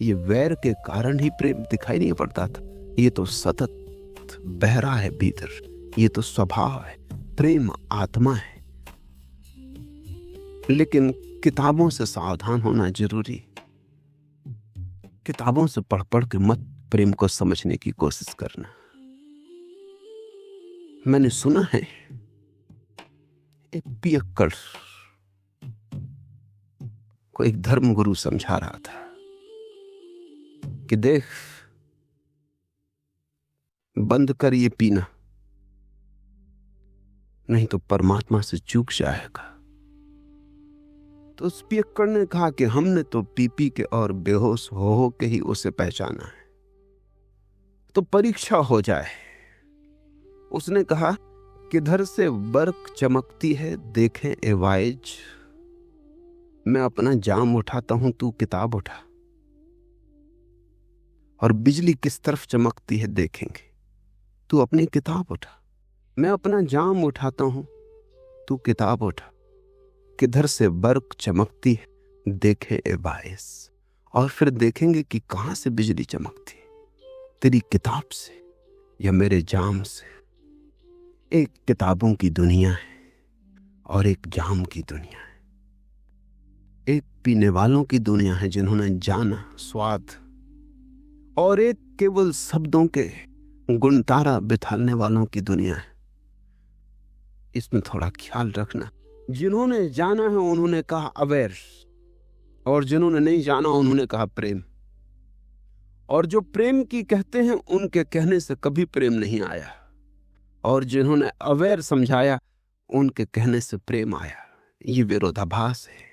ये वैर के कारण ही प्रेम दिखाई नहीं पड़ता था, ये तो सतत बह रहा है भीतर, ये तो स्वभाव है, प्रेम आत्मा है। लेकिन किताबों से सावधान होना जरूरी। किताबों से पढ़ पढ़ के मत प्रेम को समझने की कोशिश करना। मैंने सुना है एक पियक्कड़ को एक धर्मगुरु समझा रहा था कि देख, बंद कर ये पीना, नहीं तो परमात्मा से चूक जाएगा। तो उस पियक्कड़ ने कहा कि हमने तो पी पी के और बेहोश हो के ही उसे पहचाना है, तो परीक्षा हो जाए। उसने कहा, किधर से बर्क चमकती है देखें ए वाइज, मैं अपना जाम उठाता हूं, तू किताब उठा। और बिजली किस तरफ चमकती है देखेंगे, तू अपनी किताब उठा। मैं अपना जाम उठाता हूं, तू किताब उठा। किधर से बर्क चमकती है देखें ए वाइज, और फिर देखेंगे कि कहां से बिजली चमकती है, तेरी किताब से या मेरे जाम से। एक किताबों की दुनिया है और एक जाम की दुनिया है। एक पीने वालों की दुनिया है जिन्होंने जाना स्वाद, और एक केवल शब्दों के गुणतारा बिथालने वालों की दुनिया है। इसमें थोड़ा ख्याल रखना। जिन्होंने जाना है उन्होंने कहा अवेयर, और जिन्होंने नहीं जाना उन्होंने कहा प्रेम। और जो प्रेम की कहते हैं उनके कहने से कभी प्रेम नहीं आया, और जिन्होंने अवेयर समझाया उनके कहने से प्रेम आया। ये विरोधाभास है।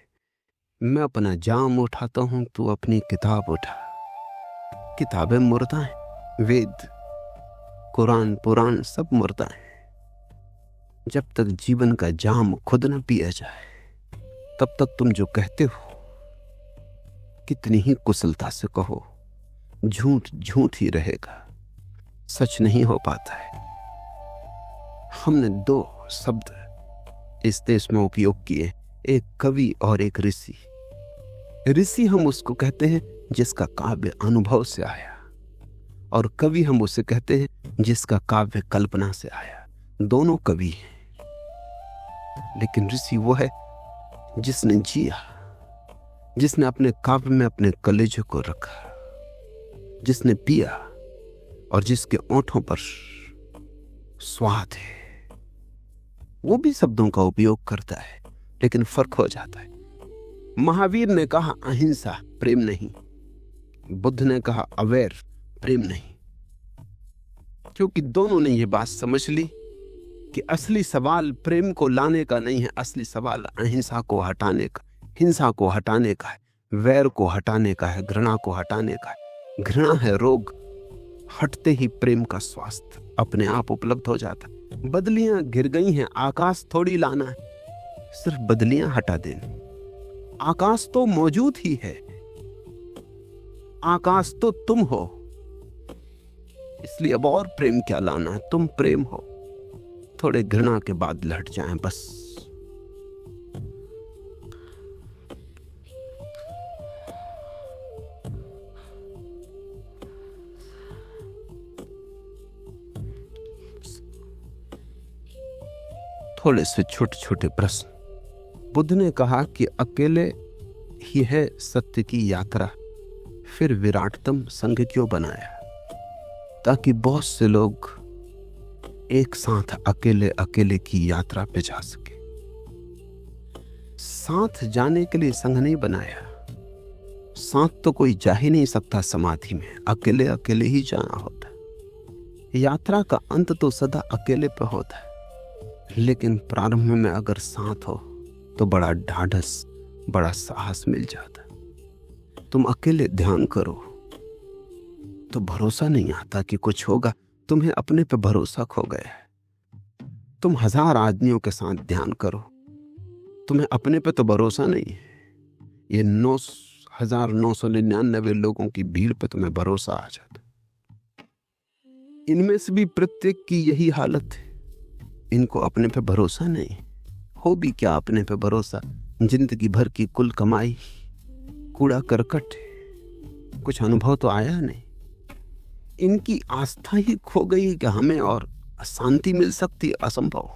मैं अपना जाम उठाता हूं, तू अपनी किताब उठा। किताबें मुर्दा हैं, वेद, कुरान, पुराण सब मुर्दा हैं। जब तक जीवन का जाम खुद न पिया जाए, तब तक तुम जो कहते हो, कितनी ही कुशलता से कहो, झूठ झूठ ही रहेगा, सच नहीं हो पाता है। हमने दो शब्द इस देश में उपयोग किए, एक कवि और एक ऋषि। ऋषि हम उसको कहते हैं जिसका काव्य अनुभव से आया, और कवि हम उसे कहते हैं जिसका काव्य कल्पना से आया। दोनों कवि हैं, लेकिन ऋषि वो है जिसने जिया, जिसने अपने काव्य में अपने कलेजे को रखा, जिसने पिया और जिसके ओंठों पर स्वाद है। वो भी शब्दों का उपयोग करता है, लेकिन फर्क हो जाता है। महावीर ने कहा अहिंसा, प्रेम नहीं। बुद्ध ने कहा अवेयर, प्रेम नहीं। क्योंकि दोनों ने ये बात समझ ली कि असली सवाल प्रेम को लाने का नहीं है, असली सवाल अहिंसा को हटाने का, हिंसा को हटाने का है, वैर को हटाने का है, घृणा को हटाने का है। घृणा है रोग, हटते ही प्रेम का स्वास्थ्य अपने आप उपलब्ध हो जाता। बदलियां घिर गई हैं, आकाश थोड़ी लाना है, सिर्फ बदलियां हटा देनी। आकाश तो मौजूद ही है, आकाश तो तुम हो, इसलिए अब और प्रेम क्या लाना है, तुम प्रेम हो। थोड़े घृणा के बाद लट जाएं बस। थोड़े से छोटे छोटे प्रश्न। बुद्ध ने कहा कि अकेले ही है सत्य की यात्रा, फिर विराटतम संघ क्यों बनाया? ताकि बहुत से लोग एक साथ अकेले अकेले की यात्रा पे जा सके। साथ जाने के लिए संघ नहीं बनाया। साथ तो कोई जा ही नहीं सकता समाधि में, अकेले अकेले ही जाना होता है। यात्रा का अंत तो सदा अकेले पे होता है, लेकिन प्रारंभ में अगर साथ हो तो बड़ा ढाढ़स, बड़ा साहस मिल जाता है। तुम अकेले ध्यान करो तो भरोसा नहीं आता कि कुछ होगा, तुम्हें अपने पे भरोसा खो गया है। तुम 1000 आदमियों के साथ ध्यान करो, तुम्हें अपने पे तो भरोसा नहीं है। ये 9,999 लोगों की भीड़ पे तुम्हें भरोसा आ जाता। इनमें से भी प्रत्येक की यही हालत है, इनको अपने पे भरोसा नहीं। हो भी क्या अपने पे भरोसा, जिंदगी भर की कुल कमाई कूड़ा करकट, कुछ अनुभव तो आया नहीं। इनकी आस्था ही खो गई कि हमें और शांति मिल सकती, असंभव।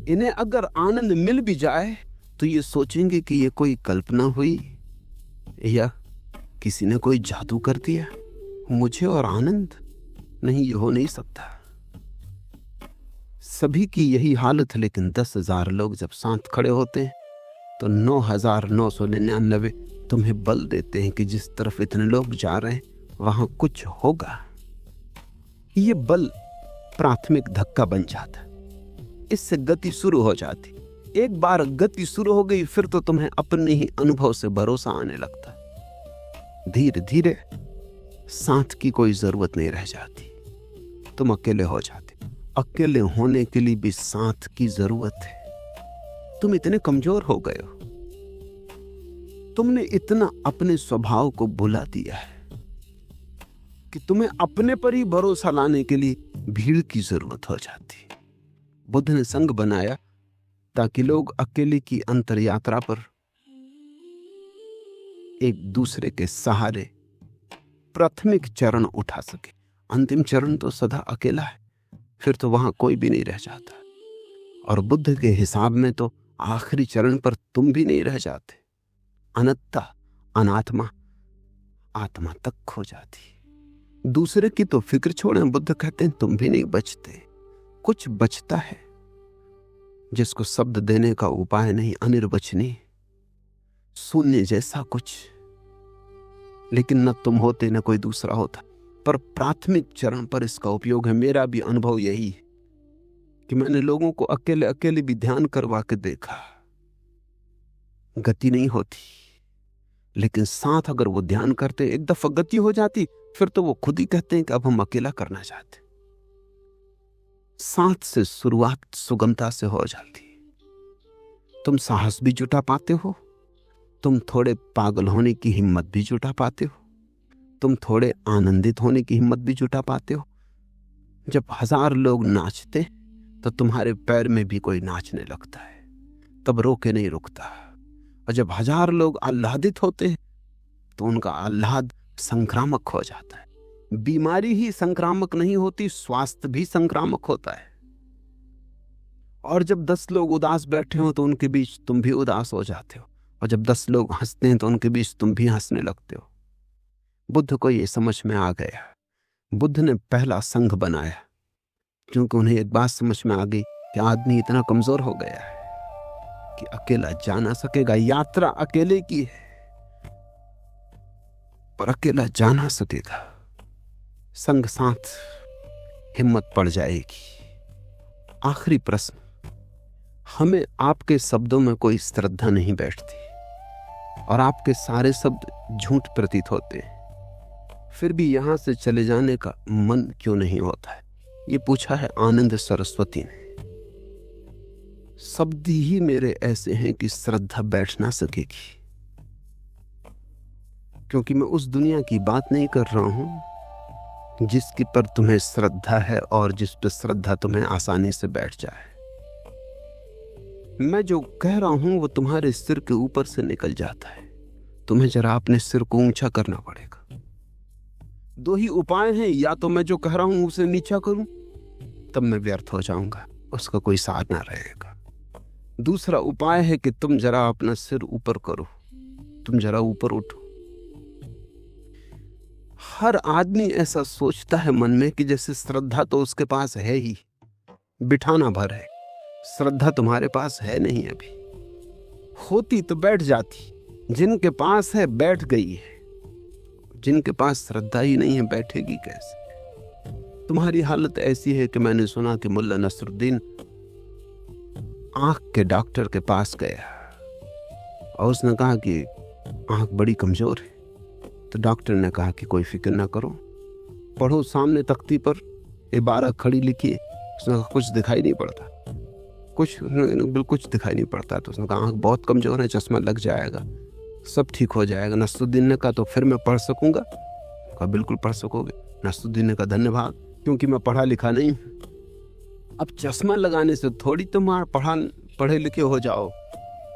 इन्हें अगर आनंद मिल भी जाए तो ये सोचेंगे कि ये कोई कल्पना हुई या किसी ने कोई जादू कर दिया, मुझे और आनंद नहीं, ये हो नहीं सकता। सभी की यही हालत है, लेकिन 10,000 लोग जब साथ खड़े होते हैं तो 9,999 तुम्हें बल देते हैं कि जिस तरफ इतने लोग जा रहे हैं वहां कुछ होगा। ये बल प्राथमिक धक्का बन जाता, इससे गति शुरू हो जाती। एक बार गति शुरू हो गई फिर तो तुम्हें अपने ही अनुभव से भरोसा आने लगता। धीरे धीरे साथ की कोई जरूरत नहीं रह जाती, तुम अकेले हो जाते। अकेले होने के लिए भी साथ की जरूरत है। तुम इतने कमजोर हो गए हो, तुमने इतना अपने स्वभाव को भुला दिया है कि तुम्हें अपने पर ही भरोसा लाने के लिए भीड़ की जरूरत हो जाती। बुद्ध ने संघ बनाया ताकि लोग अकेले की अंतर यात्रा पर एक दूसरे के सहारे प्राथमिक चरण उठा सके। अंतिम चरण तो सदा अकेला है, फिर तो वहां कोई भी नहीं रह जाता। और बुद्ध के हिसाब में तो आखिरी चरण पर तुम भी नहीं रह जाते। अनत्ता, अनात्मा, आत्मा तक खो जाती। दूसरे की तो फिक्र छोड़ें, बुद्ध कहते हैं तुम भी नहीं बचते। कुछ बचता है जिसको शब्द देने का उपाय नहीं, अनिर्वचनीय, शून्य जैसा कुछ। लेकिन न तुम होते न कोई दूसरा होता। पर प्राथमिक चरण पर इसका उपयोग है। मेरा भी अनुभव यही है कि मैंने लोगों को अकेले अकेले भी ध्यान करवा के देखा, गति नहीं होती। लेकिन साथ अगर वो ध्यान करते, एक दफा गति हो जाती, फिर तो वो खुद ही कहते हैं कि अब हम अकेला करना चाहते। साथ से शुरुआत सुगमता से हो जाती। तुम साहस भी जुटा पाते हो, तुम थोड़े पागल होने की हिम्मत भी जुटा पाते हो, तुम थोड़े आनंदित होने की हिम्मत भी जुटा पाते हो। जब 1000 लोग नाचते तो तुम्हारे पैर में भी कोई नाचने लगता है, तब रोके नहीं रुकता। और जब 1000 लोग आह्लादित होते हैं तो उनका आह्लाद संक्रामक हो जाता है। बीमारी ही संक्रामक नहीं होती, स्वास्थ्य भी संक्रामक होता है। और जब 10 लोग उदास बैठे हो तो उनके बीच तुम भी उदास हो जाते हो। और जब 10 लोग हंसते हैं तो उनके बीच तुम भी हंसने लगते हो। बुद्ध को यह समझ में आ गया। बुद्ध ने पहला संघ बनाया क्योंकि उन्हें एक बात समझ में आ गई कि आदमी इतना कमजोर हो गया है कि अकेला जा ना सकेगा। यात्रा अकेले की है पर अकेला जा ना सकेगा। संग साथ हिम्मत पड़ जाएगी। आखिरी प्रश्न, हमें आपके शब्दों में कोई श्रद्धा नहीं बैठती और आपके सारे शब्द झूठ प्रतीत होते हैं, फिर भी यहां से चले जाने का मन क्यों नहीं होता है? ये पूछा है आनंद सरस्वती ने। शब्द ही मेरे ऐसे हैं कि श्रद्धा बैठ ना सकेगी, क्योंकि मैं उस दुनिया की बात नहीं कर रहा हूं जिसकी पर तुम्हें श्रद्धा है और जिस पर श्रद्धा तुम्हें आसानी से बैठ जाए। मैं जो कह रहा हूं वो तुम्हारे सिर के ऊपर से निकल जाता है। तुम्हें जरा अपने सिर को ऊंचा करना पड़ेगा। 2 ही उपाय हैं, या तो मैं जो कह रहा हूं उसे नीचा करूं, तब मैं व्यर्थ हो जाऊंगा, उसका कोई सार ना रहेगा। दूसरा उपाय है कि तुम जरा अपना सिर ऊपर करो, तुम जरा ऊपर उठो। हर आदमी ऐसा सोचता है मन में कि जैसे श्रद्धा तो उसके पास है ही, बिठाना भर है। श्रद्धा तुम्हारे पास है नहीं, अभी होती तो बैठ जाती। जिनके पास है बैठ गई है, जिनके पास श्रद्धा ही नहीं है बैठेगी कैसे? तुम्हारी हालत ऐसी है कि मैंने सुना कि मुल्ला नसरुद्दीन आंख के डॉक्टर के पास गया और उसने कहा कि आंख बड़ी कमजोर है। तो डॉक्टर ने कहा कि कोई फिक्र ना करो, पढ़ो सामने तख्ती पर इबारत खड़ी लिखी है, उसने कहा कुछ दिखाई नहीं पड़ता, बिल्कुल कुछ दिखाई नहीं पड़ता। तो उसने कहा आँख बहुत कमजोर है, चश्मा लग जाएगा, सब ठीक हो जाएगा। नसरुद्दीन ने कहा तो फिर मैं पढ़ सकूंगा? कहा बिल्कुल पढ़ सकोगे। नसरुद्दीन ने कहा धन्यवाद, क्योंकि मैं पढ़ा लिखा नहीं। अब चश्मा लगाने से थोड़ी तुम पढ़े लिखे हो जाओ,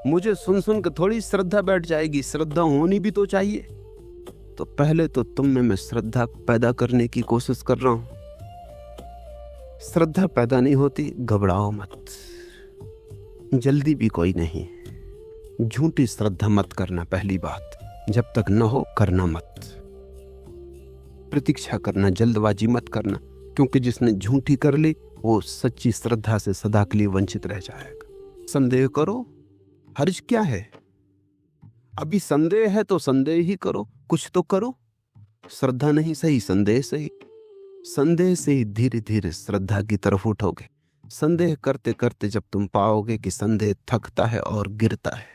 मुझे सुन सुन के थोड़ी श्रद्धा बैठ जाएगी, श्रद्धा होनी भी तो चाहिए। तो पहले तो तुम में मैं श्रद्धा पैदा करने की कोशिश कर रहा हूं। श्रद्धा पैदा नहीं होती, घबराओ मत, जल्दी भी कोई नहीं। झूठी श्रद्धा मत करना, पहली बात, जब तक न हो करना मत। प्रतीक्षा करना, जल्दबाजी मत करना, क्योंकि जिसने झूठी कर ली वो सच्ची श्रद्धा से सदा के लिए वंचित रह जाएगा। संदेह करो, हर्ज क्या है? अभी संदेह है तो संदेह ही करो, कुछ तो करो। श्रद्धा नहीं सही, संदेह सही। संदेह से ही धीरे धीरे श्रद्धा की तरफ उठोगे। संदेह करते करते जब तुम पाओगे कि संदेह थकता है और गिरता है,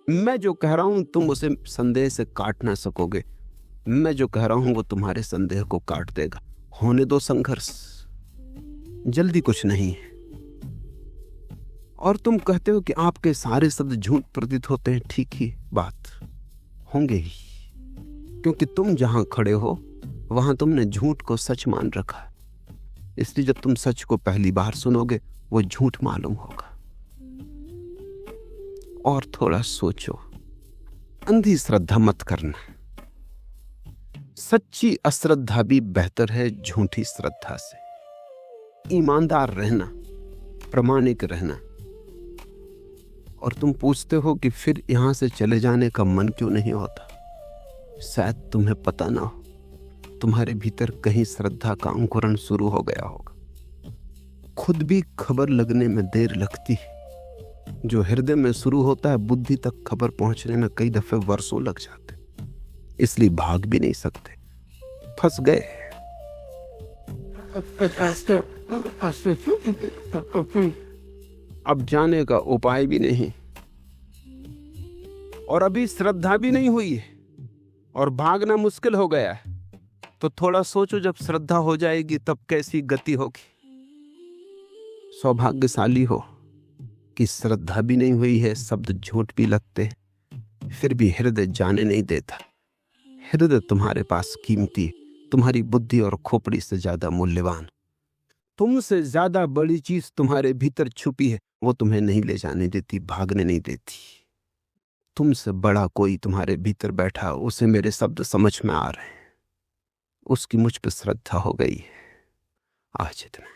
मैं जो कह रहा हूं तुम उसे संदेह से काट ना सकोगे। मैं जो कह रहा हूं वो तुम्हारे संदेह को काट देगा। होने दो संघर्ष, जल्दी कुछ नहीं है। और तुम कहते हो कि आपके सारे शब्द झूठ प्रतीत होते हैं, ठीक ही बात, होंगे ही, क्योंकि तुम जहां खड़े हो वहां तुमने झूठ को सच मान रखा। इसलिए जब तुम सच को पहली बार सुनोगे वो झूठ मालूम होगा। और थोड़ा सोचो, अंधी श्रद्धा मत करना। सच्ची अश्रद्धा भी बेहतर है झूठी श्रद्धा से। ईमानदार रहना, प्रामाणिक रहना। और तुम पूछते हो कि फिर यहां से चले जाने का मन क्यों नहीं होता? शायद तुम्हें पता ना हो, तुम्हारे भीतर कहीं श्रद्धा का अंकुरण शुरू हो गया होगा। खुद भी खबर लगने में देर लगती है। जो हृदय में शुरू होता है, बुद्धि तक खबर पहुंचने में कई दफे वर्षों लग जाते, इसलिए भाग भी नहीं सकते, फंस गए। अब जाने का उपाय भी नहीं, और अभी श्रद्धा भी नहीं हुई है, और भागना मुश्किल हो गया है। तो थोड़ा सोचो, जब श्रद्धा हो जाएगी तब कैसी गति होगी। सौभाग्यशाली हो कि श्रद्धा भी नहीं हुई है, शब्द झूठ भी लगते, फिर भी हृदय जाने नहीं देता। हृदय तुम्हारे पास कीमती है, तुम्हारी बुद्धि और खोपड़ी से ज्यादा मूल्यवान। तुमसे ज्यादा बड़ी चीज तुम्हारे भीतर छुपी है, वो तुम्हें नहीं ले जाने देती, भागने नहीं देती। तुमसे बड़ा कोई तुम्हारे भीतर बैठा, उसे मेरे शब्द समझ में आ रहे हैं, उसकी मुझ पर श्रद्धा हो गई है। आज इतना।